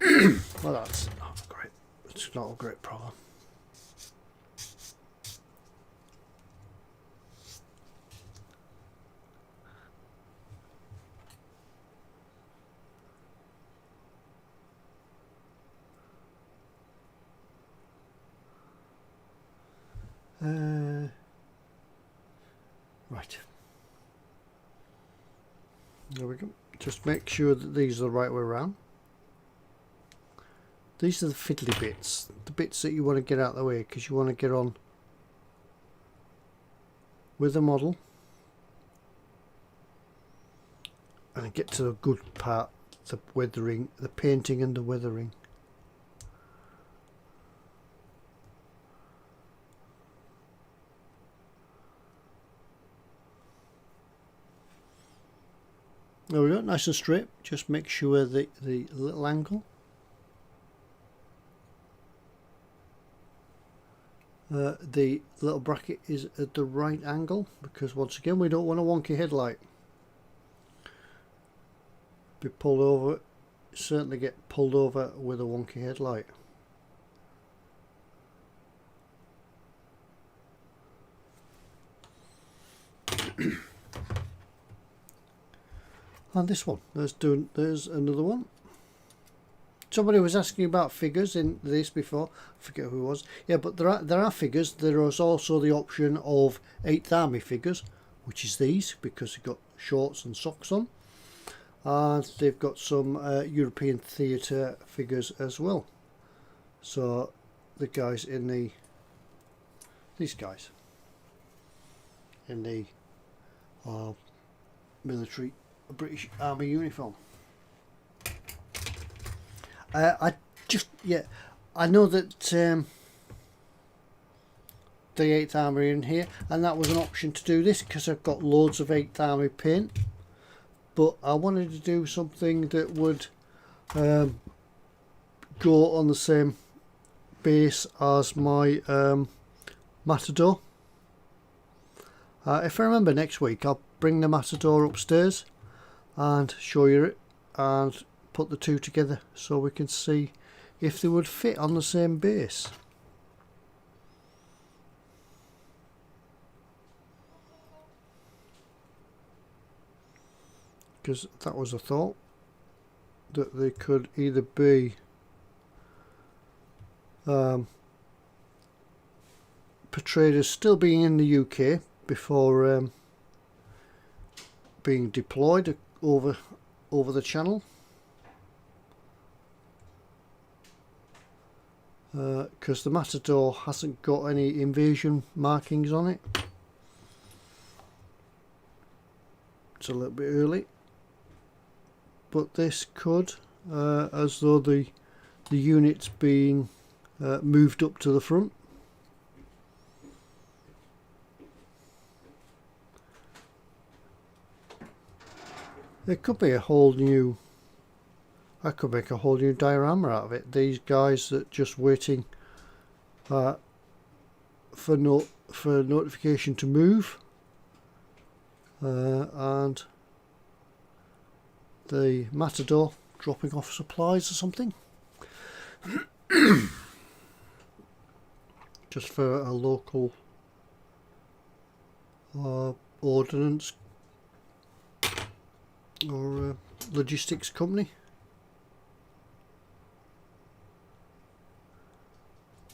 Well, that's not great. It's not a great problem. Right. There we go. Just make sure that these are the right way around. These are the fiddly bits, the bits that you want to get out of the way, because you want to get on with the model and get to the good part, the weathering, the painting and the weathering. There we go, nice and straight. Just make sure the little angle. The little bracket is at the right angle, because once again we don't want a wonky headlight. Be pulled over, certainly get pulled over with a wonky headlight. And this one, there's another one. Somebody was asking about figures in this before. I forget who it was. Yeah, but there are figures. There is also the option of 8th Army figures, which is these, because they've got shorts and socks on. And they've got some European theatre figures as well. So the guys in the, these guys in the military British Army uniform. I know that the 8th Army are in here, and that was an option to do this because I've got loads of 8th Army paint, but I wanted to do something that would go on the same base as my Matador. If I remember, next week I'll bring the Matador upstairs and show you it and put the two together so we can see if they would fit on the same base. Because that was a thought, that they could either be portrayed as still being in the UK before being deployed over the channel, because the Matador hasn't got any invasion markings on it. It's a little bit early, but this could, as though the unit's being moved up to the front. It could be a whole new, I could make a whole new diorama out of it. These guys that just waiting for notification to move, and the Matador dropping off supplies or something. Just for a local ordnance or logistics company.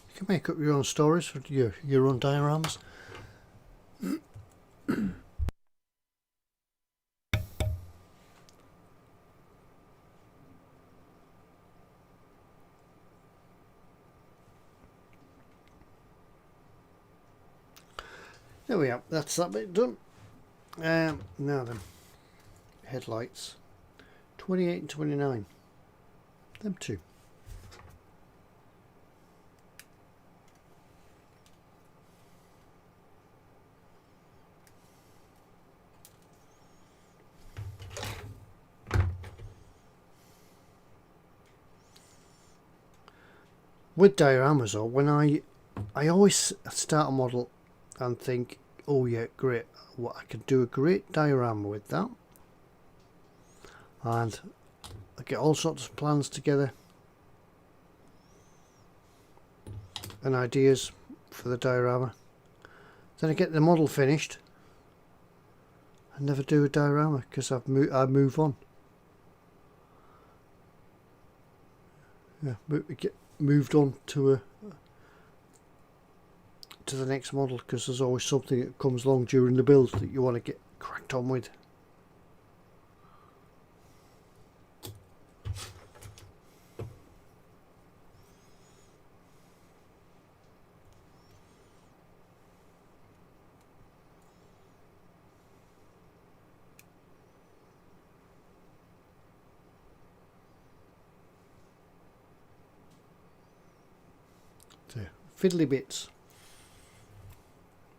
You can make up your own stories for your own dioramas. There we are, that's that bit done. Now then, headlights 28 and 29, them two. With dioramas though, when I always start a model and think, oh yeah, great, well, I could do a great diorama with that, and I get all sorts of plans together, and ideas for the diorama. Then I get the model finished. I never do a diorama because I move on. Yeah, get moved on to the next model because there's always something that comes along during the build that you want to get cracked on with. Fiddly bits,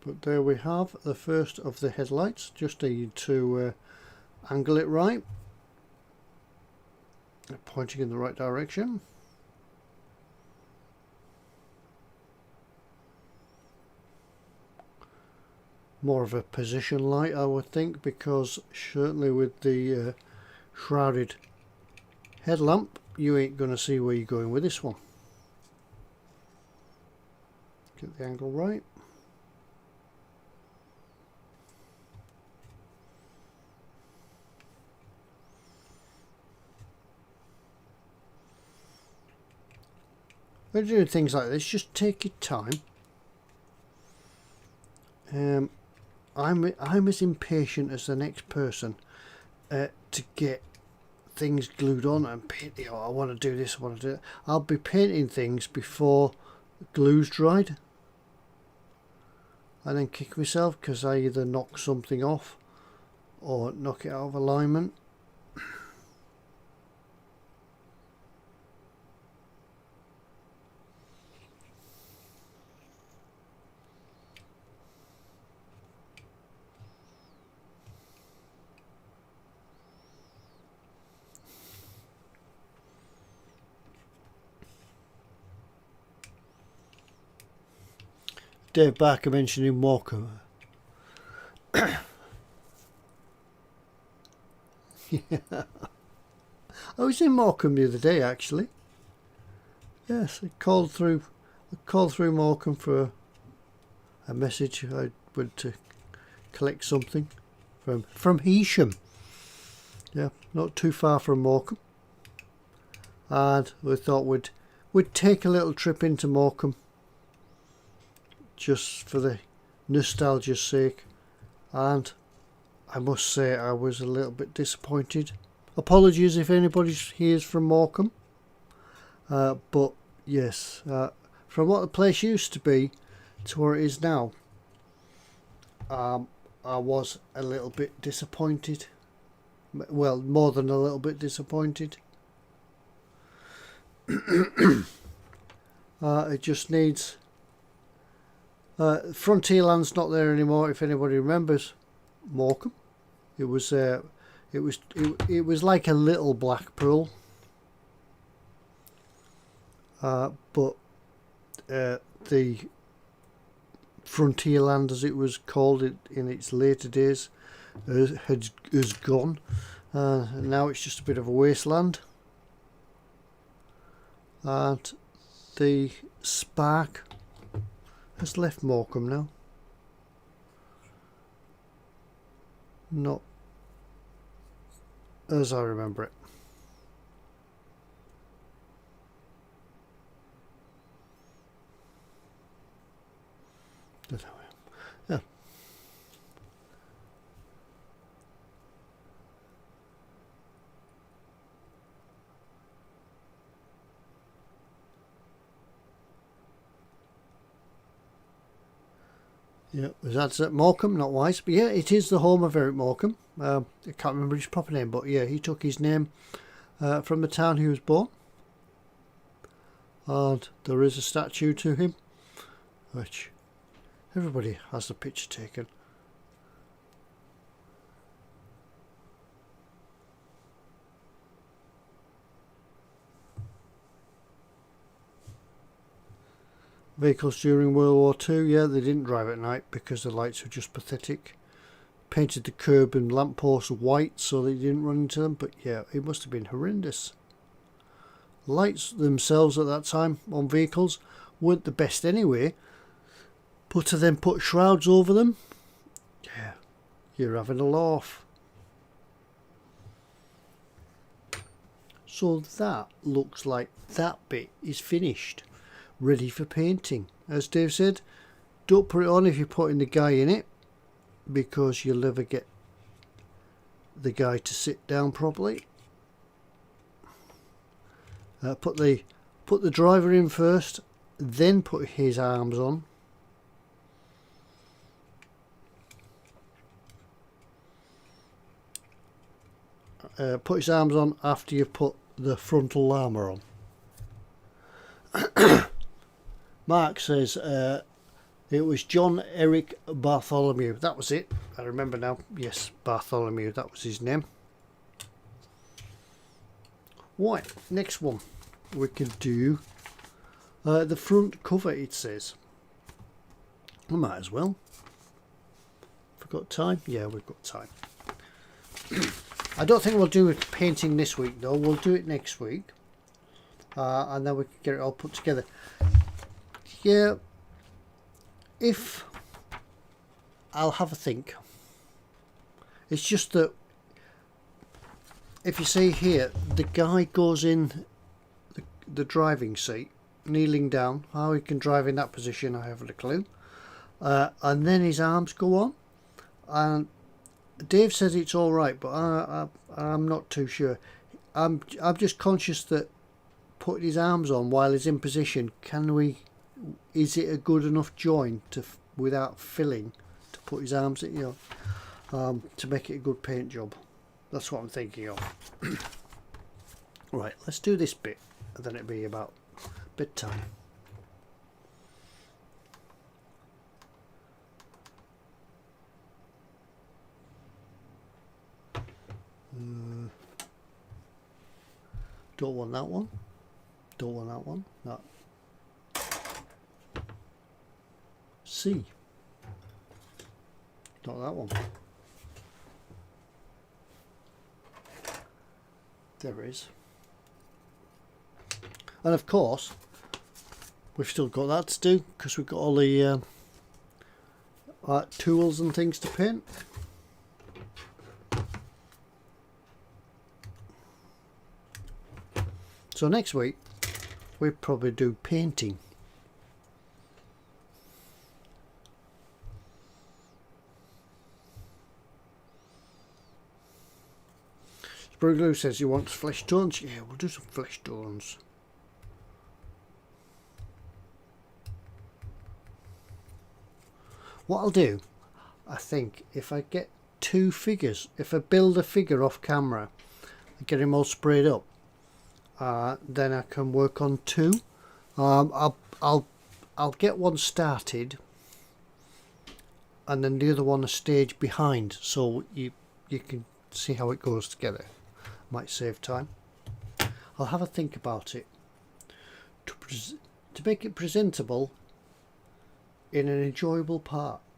but there we have the first of the headlights. Just need to angle it right, pointing in the right direction. More of a position light, I would think, because certainly with the shrouded headlamp you ain't gonna see where you're going with this one. Get the angle right. When you're doing things like this, just take your time. I'm as impatient as the next person to get things glued on and paint. You know, I want to do this, I want to do that. I'll be painting things before glue's dried, and then kick myself because I either knock something off or knock it out of alignment. Dave Barker mentioning Morecambe. Yeah. I was in Morecambe the other day actually. Yes, I called through Morecambe for a message. I went to collect something from Heysham. Yeah, not too far from Morecambe. And we thought we'd take a little trip into Morecambe, just for the nostalgia's sake, and I must say I was a little bit disappointed. Apologies if anybody here's from Morecambe, but yes, from what the place used to be to where it is now, I was a little bit disappointed. Well, more than a little bit disappointed. It just needs... Frontierland's not there anymore. If anybody remembers Morecambe, it was like a little Blackpool, but the Frontierland, as it was called in its later days, has gone. And now it's just a bit of a wasteland, and the spark has left Morecambe now. Not as I remember it. Yeah. Yeah, that's at Morecambe, not Wise, but yeah, it is the home of Eric Morecambe. I can't remember his proper name, but yeah, he took his name from the town he was born, and there is a statue to him, which everybody has the picture taken. Vehicles during World War II, yeah, they didn't drive at night because the lights were just pathetic. Painted the curb and lampposts white so they didn't run into them, but yeah, it must have been horrendous. Lights themselves at that time on vehicles weren't the best anyway. But to then put shrouds over them, yeah, you're having a laugh. So that looks like that bit is finished, ready for painting. As Dave said, don't put it on if you're putting the guy in it, because you'll never get the guy to sit down properly. Put the driver in first, then put his arms on. Put his arms on after you've put the Frontal Llama on. Mark says it was John Eric Bartholomew. That was it. I remember now. Yes, Bartholomew. That was his name. Right, next one. We can do the front cover, it says. We might as well. Forgot time? Yeah, we've got time. I don't think we'll do it painting this week though. We'll do it next week. And then we can get it all put together. Yeah. If I'll have a think. It's just that if you see here, the guy goes in the driving seat, kneeling down. How he can drive in that position, I haven't a clue. And then his arms go on. And Dave says it's all right, but I'm not too sure. I'm just conscious that putting his arms on while he's in position, is it a good enough join to without filling to put his arms in, to make it a good paint job? That's what I'm thinking of. Right, let's do this bit, and then it'll be about bedtime. Don't want that one. Don't want that one. No. C. Not that one. There it is. And of course, we've still got that to do because we've got all the tools and things to paint. So next week we'll probably do painting. Sprue says he wants flesh tones. Yeah, we'll do some flesh tones. What I'll do, I think, if I get two figures, if I build a figure off camera and get him all sprayed up, then I can work on two. I'll get one started, and then the other one a stage behind, so you can see how it goes together. Might save time. I'll have a think about it to make it presentable in an enjoyable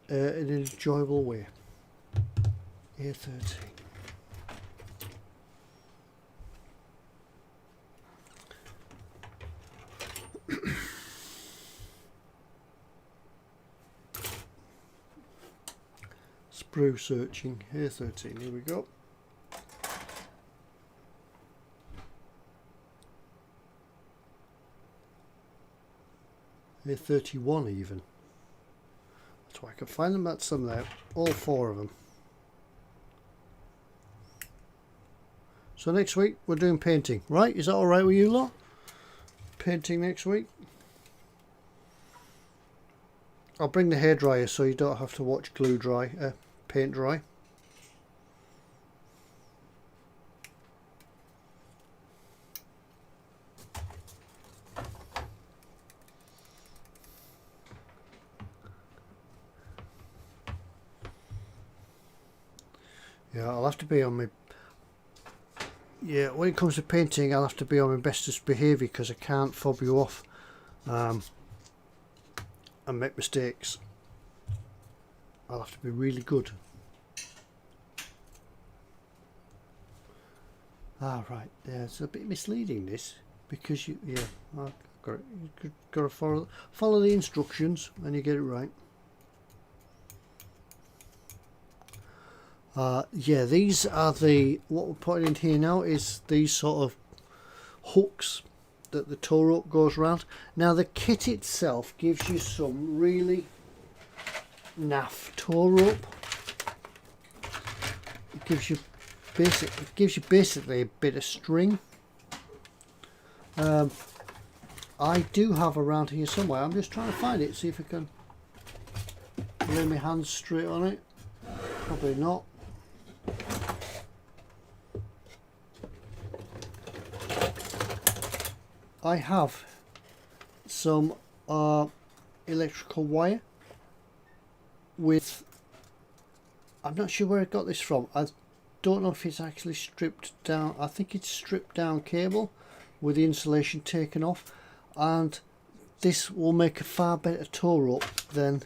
in an enjoyable way. A13. Sprue searching. A13. Here we go. A31 even. That's why I can find them. That's them there. All four of them. So next week we're doing painting. Right? Is that alright with you lot? Painting next week. I'll bring the hairdryer so you don't have to watch paint dry. Yeah, I'll have to be on my... Yeah, when it comes to painting, I'll have to be on my bestest behaviour because I can't fob you off and make mistakes. I'll have to be really good. Right, yeah, it's a bit misleading this because got to follow the instructions and you get it right. Yeah, these are what we're putting in here now is these sort of hooks that the tow rope goes around. Now the kit itself gives you some really naff tow rope. It gives you basically a bit of string. I do have around here somewhere. I'm just trying to find it, see if I can lay my hands straight on it. Probably not. I have some electrical wire with, I'm not sure where I got this from. I don't know if it's actually stripped down. I think it's stripped down cable with the insulation taken off, and this will make a far better tow rope than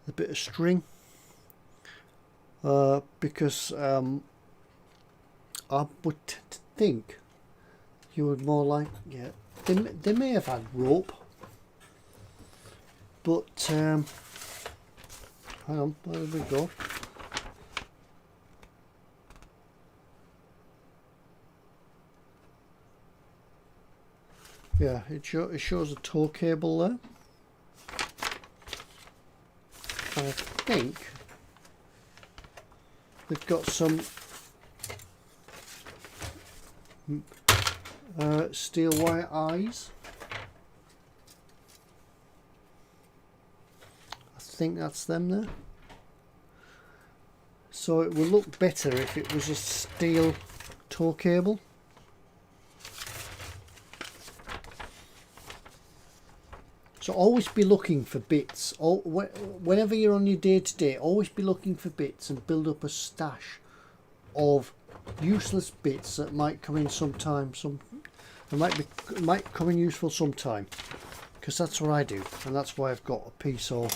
the bit of string, because I would think you would more like, yeah, they may have had rope, but hang on, where did we go? Yeah, it shows a tow cable there. And I think they've got some steel wire eyes. I think that's them there. So it would look better if it was a steel tow cable. So always be looking for bits. Whenever you're on your day-to-day, always be looking for bits and build up a stash of useless bits that might come in sometime. Might come in useful sometime, because that's what I do, and that's why I've got a piece of.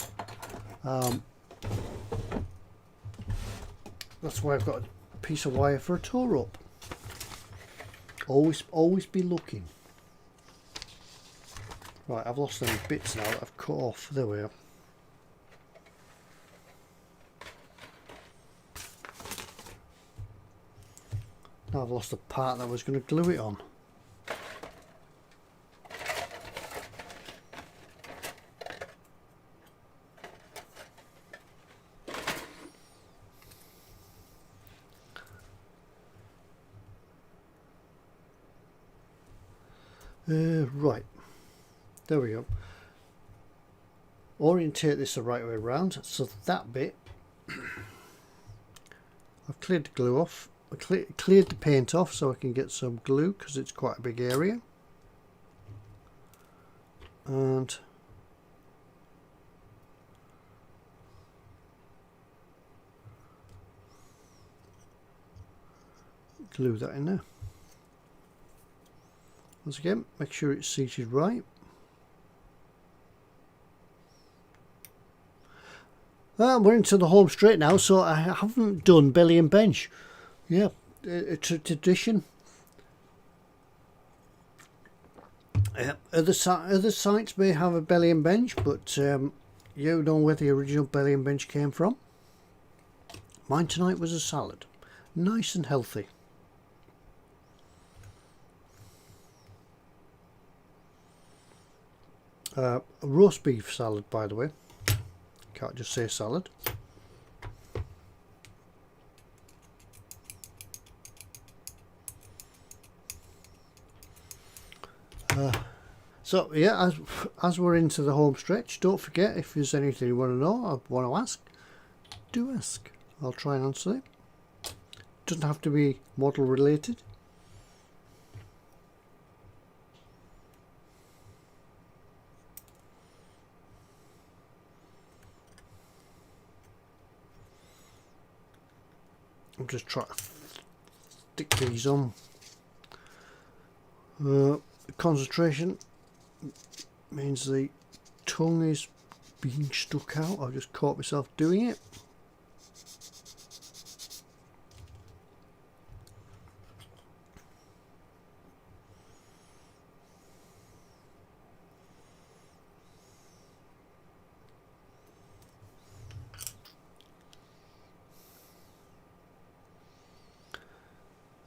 That's why I've got a piece of wire for a tow rope. Always be looking. Right, I've lost any bits now that I've cut off. There we are. Now I've lost the part that I was going to glue it on. Right. There we go. Orientate this the right way around. So that bit, I've cleared the glue off. I cleared the paint off so I can get some glue, because it's quite a big area. And glue that in there. Once again, make sure it's seated right. We're into the home straight now, so I haven't done belly and bench. Yeah, it's a tradition. Other sites may have a belly and bench, but you know where the original belly and bench came from. Mine tonight was a salad, nice and healthy. A roast beef salad, by the way. Can't just say salad. So yeah, as we're into the home stretch, don't forget, if there's anything you want to know or want to ask, do ask. I'll try and answer it. Doesn't have to be model related. I'm just trying to stick these on. Concentration means the tongue is being stuck out. I just caught myself doing it.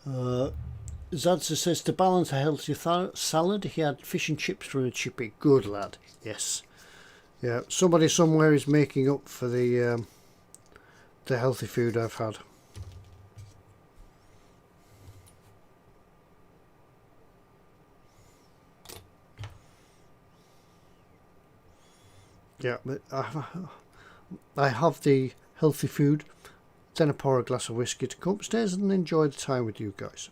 Zadza says to balance a healthy salad, he had fish and chips from a chippy. Good lad. Yes. Yeah. Somebody somewhere is making up for the healthy food I've had. Yeah, but I have the healthy food, then I pour a glass of whiskey to go upstairs and enjoy the time with you guys.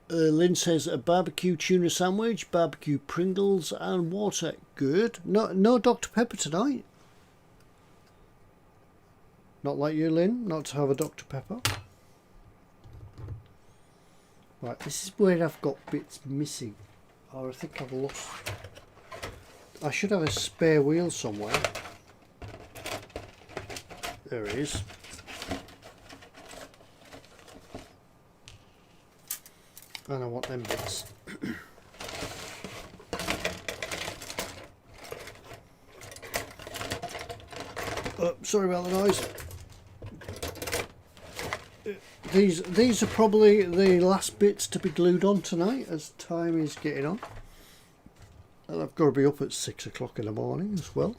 Lynn says a barbecue tuna sandwich, barbecue Pringles and water. Good. No Dr. Pepper tonight. Not like you, Lynn, not to have a Dr. Pepper. Right, this is where I've got bits missing. Or I think I've lost. I should have a spare wheel somewhere. There it is. And I want them bits. Sorry about the noise. These are probably the last bits to be glued on tonight as time is getting on. And I've got to be up at 6 o'clock in the morning as well.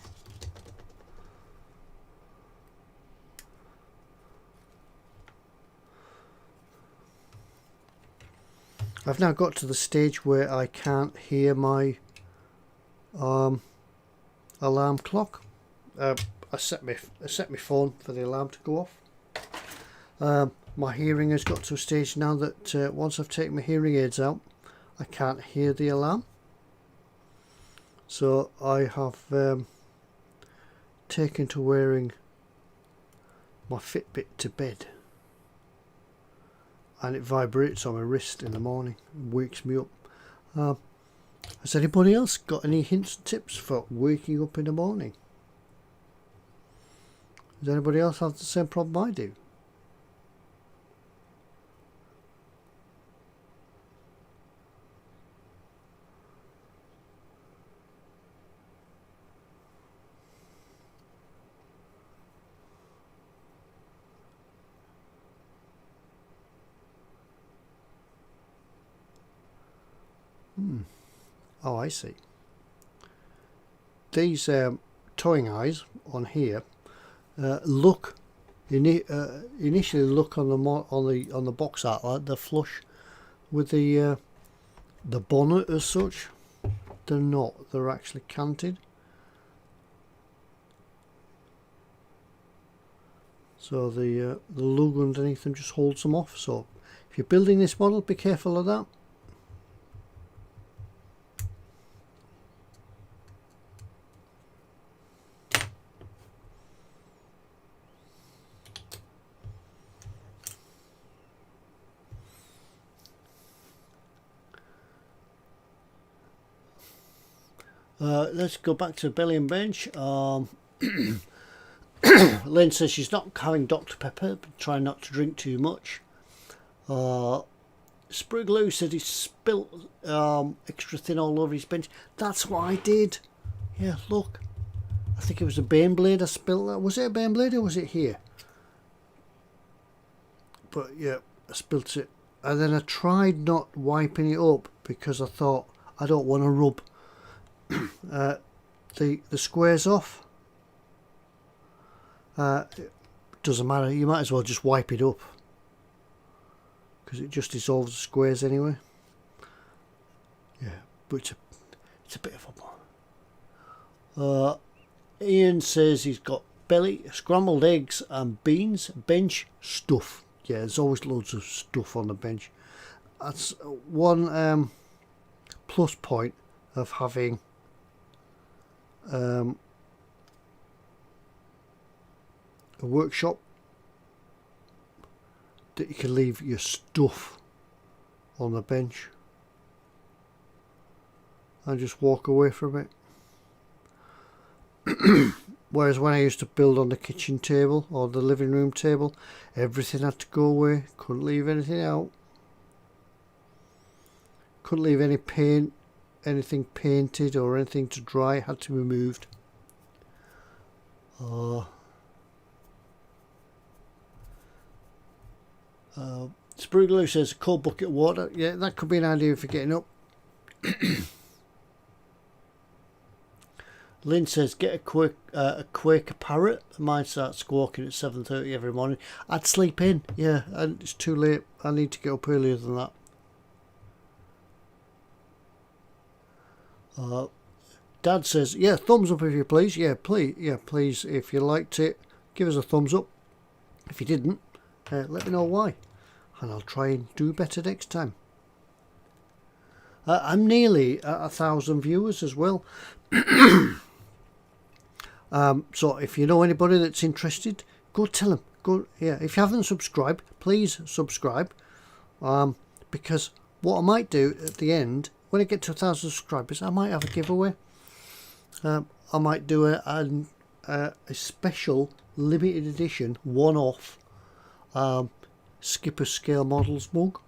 I've now got to the stage where I can't hear my alarm clock. I set my phone for the alarm to go off. My hearing has got to a stage now that once I've taken my hearing aids out, I can't hear the alarm. So I have taken to wearing my Fitbit to bed. And it vibrates on my wrist in the morning and wakes me up. Has anybody else got any hints and tips for waking up in the morning? Does anybody else have the same problem I do? Oh, I see. These towing eyes on here initially look on the box art like they're flush with the bonnet as such. They're not. They're actually canted. So the lug underneath them just holds them off. So if you're building this model, be careful of that. Let's go back to belly and bench. Lynn says she's not having Dr. Pepper, but trying not to drink too much. Sprigloo said he spilt extra thin all over his bench. That's what I did. Yeah, look. I think it was a Baneblade I spilt that. Was it a Baneblade or was it here? But yeah, I spilt it. And then I tried not wiping it up because I thought I don't want to rub the squares off. It doesn't matter, you might as well just wipe it up because it just dissolves the squares anyway. Yeah, but it's a bit of a bother. Ian says he's got belly, scrambled eggs and beans, bench stuff. Yeah, there's always loads of stuff on the bench. That's one plus point of having a workshop, that you can leave your stuff on the bench and just walk away from it. Whereas when I used to build on the kitchen table or the living room table, everything had to go away. Couldn't leave anything out. Couldn't leave any paint, anything painted or anything to dry. It had to be moved. Sprugaloo says a cold bucket of water. Yeah, that could be an idea for getting up. Lynn says get a Quaker parrot. Mine starts squawking at 7:30 every morning. I'd sleep in. Yeah, and it's too late. I need to get up earlier than that. Dad says, yeah, thumbs up if you please. Yeah, please, if you liked it, give us a thumbs up. If you didn't, let me know why, and I'll try and do better next time. I'm nearly at 1,000 viewers as well. So if you know anybody that's interested, go tell them. Go, yeah. If you haven't subscribed, please subscribe. Because what I might do at the end, when I get to 1,000 subscribers, I might have a giveaway. I might do a special limited edition one-off Skipper Scale Models mug.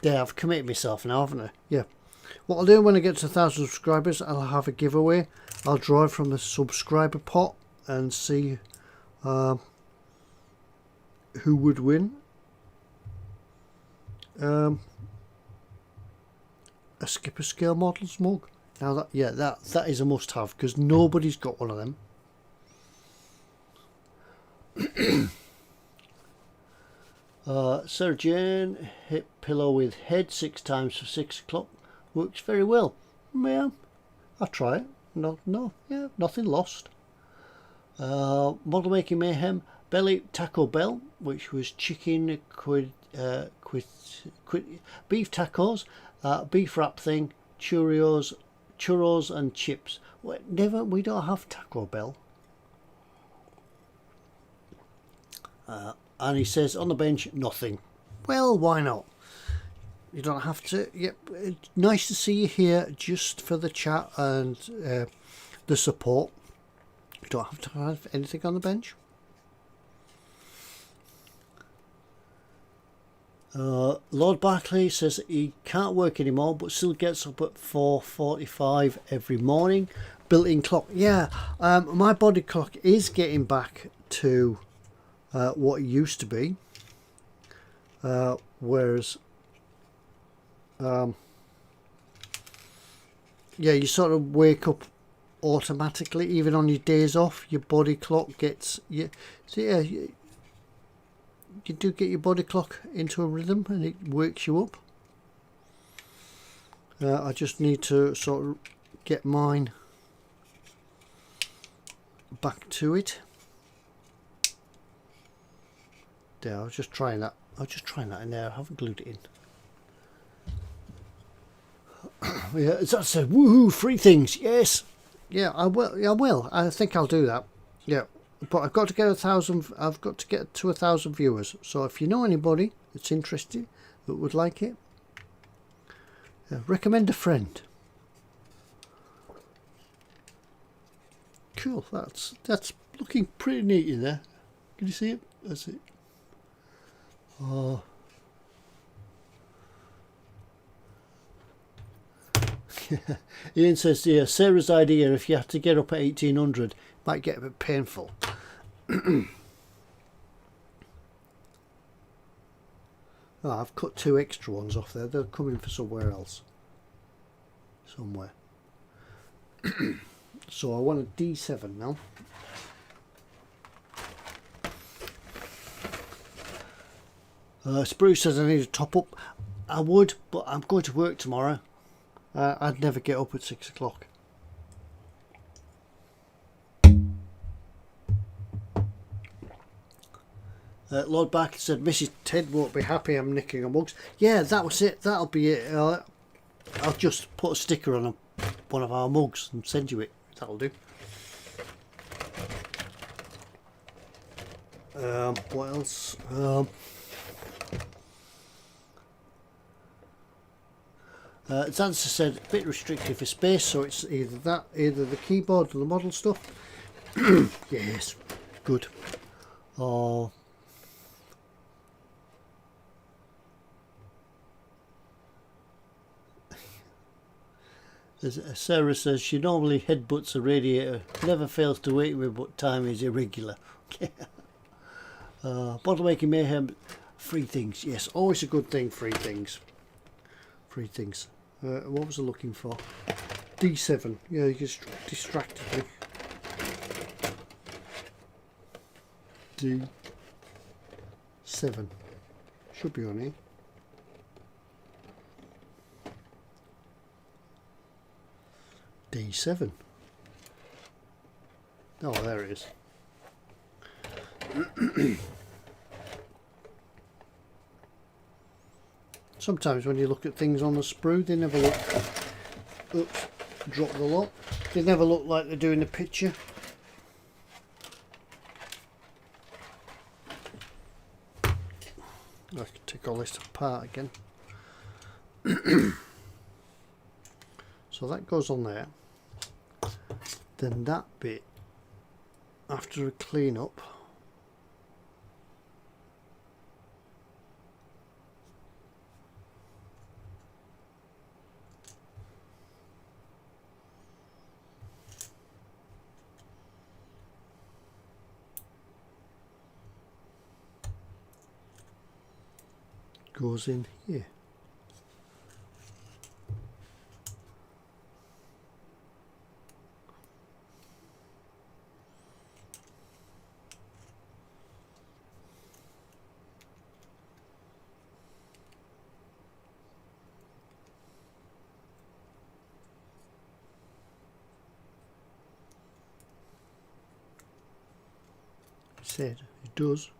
Yeah, I've committed myself now, haven't I? Yeah. What I'll do when I get to 1,000 subscribers, I'll have a giveaway. I'll draw it from the subscriber pot and see who would win. A Skipper Scale Models mug. Now that is a must-have because nobody's got one of them. Sarah Jane, hit pillow with head 6 times for 6 o'clock. Works very well. Yeah, I'll try it. Yeah, nothing lost. Model making mayhem. Belly Taco Bell, which was chicken beef tacos, beef wrap thing, churros and chips. We don't have Taco Bell. And he says on the bench, nothing. Well, why not? You don't have to. Yep, it's nice to see you here just for the chat and the support. You don't have to have anything on the bench. Lord Barclay says he can't work anymore but still gets up at 4:45 every morning. Built-in clock. Yeah, my body clock is getting back to what it used to be. Whereas yeah, you sort of wake up automatically even on your days off. Your body clock gets you. So yeah, you do get your body clock into a rhythm and it wakes you up. I just need to sort of get mine back to it. There, I was just trying that. In there. I haven't glued it in. Yeah, that said, woohoo! Free things, yes. Yeah, I will. I will. I think I'll do that. Yeah, but I've got to get 1,000. I've got to get to 1,000 viewers. So if you know anybody that's interested that would like it, recommend a friend. Cool. That's looking pretty neat in there. Can you see it? That's it. Oh. Ian says, yeah, Sarah's idea, if you have to get up at 1800, might get a bit painful. Oh, I've cut 2 extra ones off there. They're coming for somewhere else. Somewhere. So I want a D7 now. Spruce says I need a top up. I would, but I'm going to work tomorrow. I'd never get up at 6 o'clock. Lord Barker said Mrs. Ted won't be happy I'm nicking her mugs. Yeah, that was it. That'll be it. I'll just put a sticker on one of our mugs and send you it. That'll do. What else? As Answer said, a bit restricted for space, so it's either the keyboard or the model stuff. Yes, good. Oh. As Sarah says, she normally headbutts a radiator, never fails to wake me, but time is irregular. Bottle making mayhem, free things. Yes, always a good thing, free things. Free things. What was I looking for? D7. Yeah, you just distracted me. D7. Should be on here. D7. Oh, there it is. Sometimes when you look at things on the sprue, they never look. Oops, drop the lot. They never look like they do in the picture. I can take all this apart again. So that goes on there. Then that bit, after a clean up, goes in here. Said it does.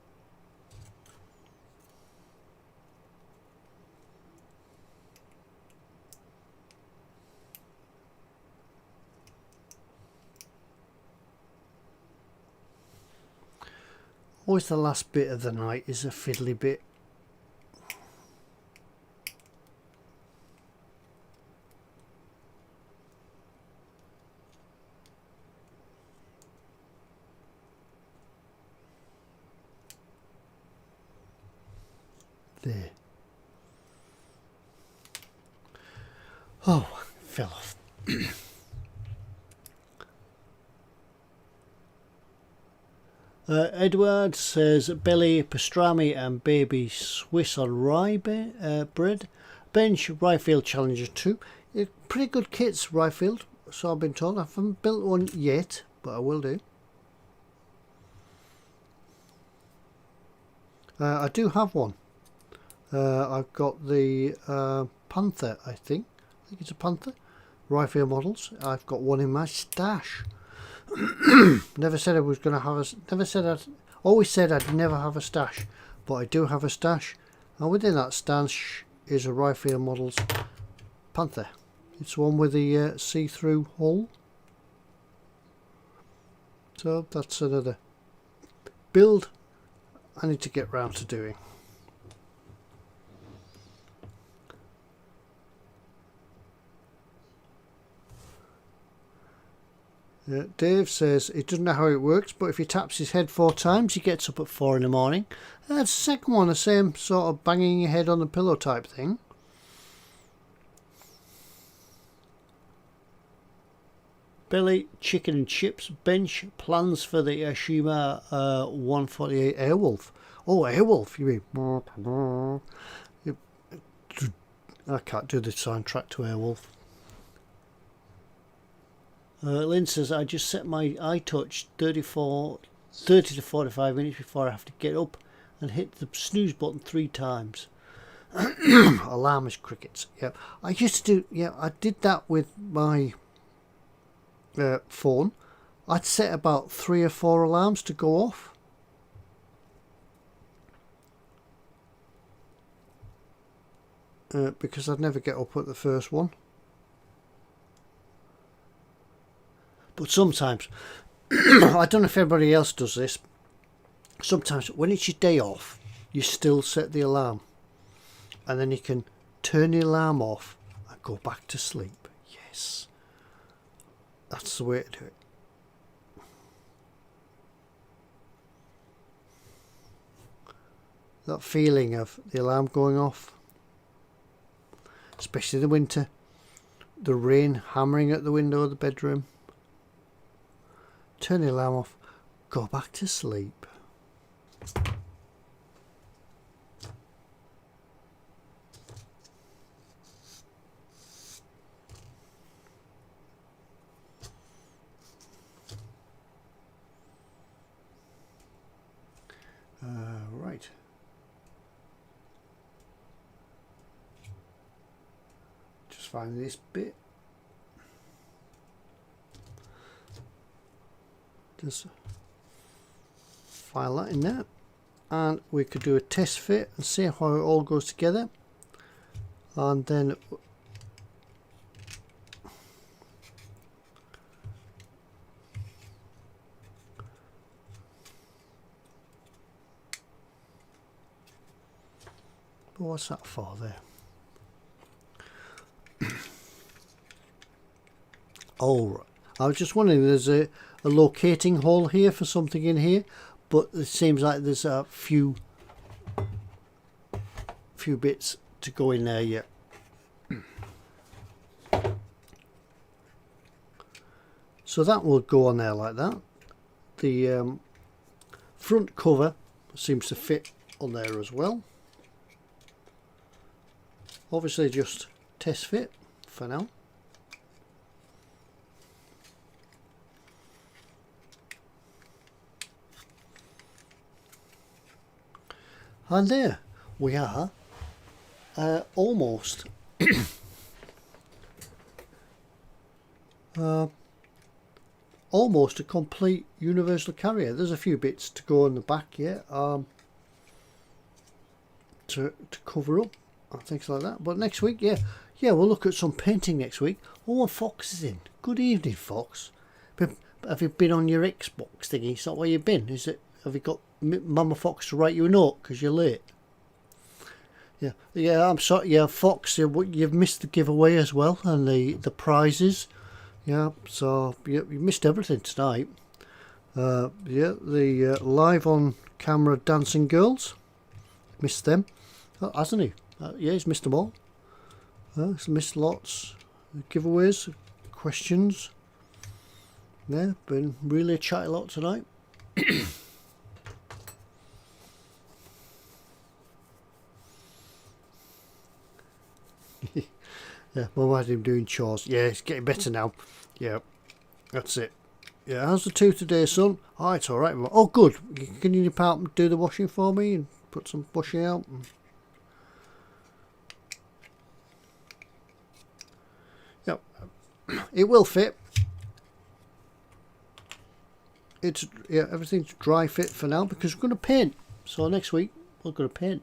Always the last bit of the night is a fiddly bit. There. Oh, fell off. Edward says belly pastrami and baby Swiss on rye bread. Bench Ryefield Challenger 2. Pretty good kits, Ryefield, so I've been told. I haven't built one yet, but I will do. I do have one. I've got the Panther, I think it's a Panther, Ryefield models. I've got one in my stash. Never said I was going to have always said I'd never have a stash, but I do have a stash, and within that stash is a Ryefield models Panther. It's one with the see-through hull, so that's another build I need to get round to doing. Dave says he doesn't know how it works, but if he taps his head 4 times, he gets up at 4 in the morning. That's the second one, the same sort of banging your head on the pillow type thing. Billy, chicken and chips, bench, plans for the Yashima 148 Airwolf. Oh, Airwolf, you mean? I can't do the soundtrack to Airwolf. Lynn says, I just set my iTouch 30 to 45 minutes before I have to get up and hit the snooze button 3 times. Alarm is crickets. Yeah, I used to do, yeah, I did that with my phone. I'd set about 3 or 4 alarms to go off. Because I'd never get up at the first one. But sometimes, I don't know if everybody else does this, sometimes when it's your day off, you still set the alarm. And then you can turn the alarm off and go back to sleep. Yes, that's the way to do it. That feeling of the alarm going off, especially in the winter, the rain hammering at the window of the bedroom. Turn the alarm off, go back to sleep. Right. Just find this bit. Just file that in there, and we could do a test fit and see how it all goes together, and then what's that for there? Oh, I was just wondering, there's a locating hole here for something in here, but it seems like there's a few bits to go in there yet. So that will go on there like that. The front cover seems to fit on there as well. Obviously just test fit for now. And there we are, almost almost a complete universal carrier. There's a few bits to go on the back yet, to cover up and things like that. But next week, yeah, we'll look at some painting next week. Oh, and Fox is in. Good evening, Fox. Have you been on your Xbox thingy? Is that where you've been? Is it? Have you got Mama Fox to write you a note because you're late? Yeah, I'm sorry. Yeah, Fox, you've missed the giveaway as well, and the prizes. Yeah, so you missed everything tonight. Yeah, the live on camera dancing girls, missed them, hasn't he? Yeah, he's missed them all. He's missed lots. Giveaways, questions. Yeah, been really a chatty lot tonight. Yeah, Mum had him doing chores. Yeah, it's getting better now. Yeah, that's it. Yeah, how's the tooth today, son? Oh, it's alright. Oh, good. Can you nip out and do the washing for me and put some washing out? Yep, it will fit. Everything's dry fit for now because we're going to paint. So next week we're going to paint.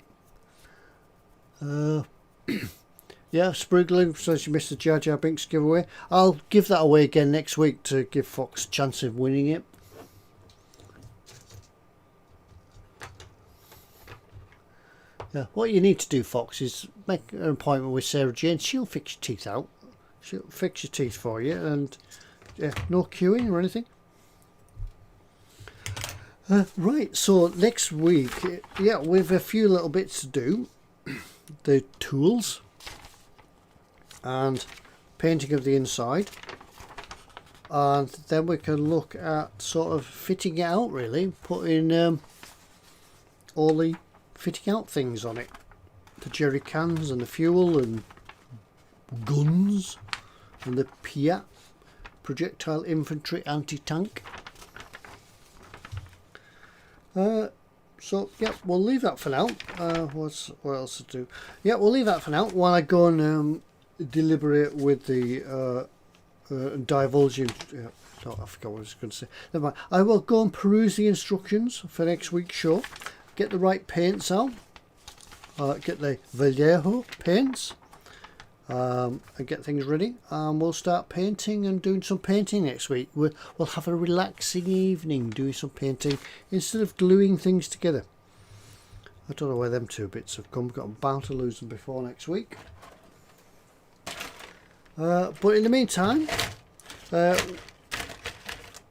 Yeah, Spriggling says you missed the Jar Jar Binks giveaway. I'll give that away again next week to give Fox a chance of winning it. Yeah, what you need to do, Fox, is make an appointment with Sarah Jane. She'll fix your teeth out. She'll fix your teeth for you, and yeah, no queuing or anything. Right, so next week, yeah, we've a few little bits to do. The tools and painting of the inside, and then we can look at sort of fitting it out, really, putting all the fitting out things on it, the jerry cans and the fuel and guns and the PIA, projectile infantry anti-tank. So yeah, we'll leave that for now. What else to do? Yeah, we'll leave that for now while I go and deliberate with the divulging. No, I forgot what I was going to say. Never mind. I will go and peruse the instructions for next week's show. Get the right paints out. Get the Vallejo paints. And get things ready. And we'll start painting and doing some painting next week. We'll have a relaxing evening doing some painting instead of gluing things together. I don't know where them two bits have come. I'm bound to lose them before next week. But in the meantime, we'll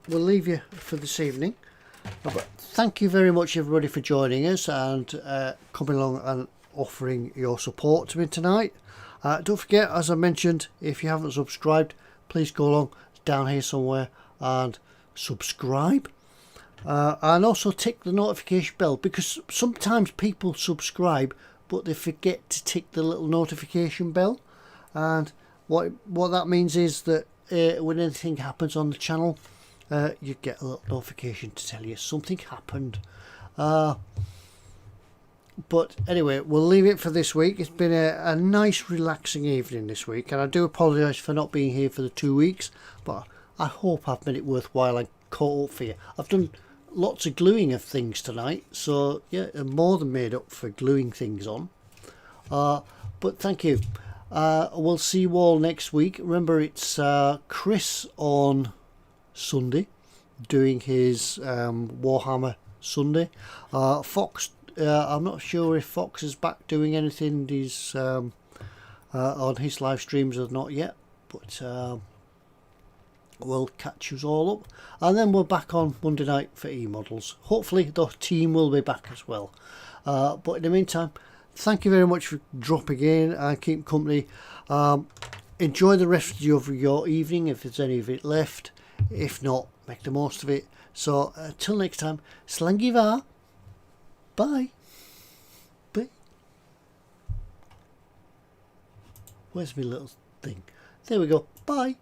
leave you for this evening. But thank you very much everybody for joining us and coming along and offering your support to me tonight. Don't forget, as I mentioned, if you haven't subscribed, please go along down here somewhere and subscribe. And also tick the notification bell, because sometimes people subscribe but they forget to tick the little notification bell, and what that means is that when anything happens on the channel, you get a little notification to tell you something happened. But anyway, we'll leave it for this week. It's been a nice relaxing evening this week, and I do apologise for not being here for the 2 weeks, but I hope I've made it worthwhile and caught up for you. I've done lots of gluing of things tonight, so yeah, I'm more than made up for gluing things on. But thank you. We'll see you all next week. Remember, it's Chris on Sunday doing his Warhammer Sunday. Fox, I'm not sure if Fox is back doing anything. He's on his live streams or not yet, but we'll catch us all up, and then we're back on Monday night for E-Models. Hopefully the team will be back as well. But in the meantime, thank you very much for dropping in and keep company. Enjoy the rest of your evening if there's any of it left. If not, make the most of it. So till next time, slangy va. Bye. Bye. Where's my little thing? There we go. Bye.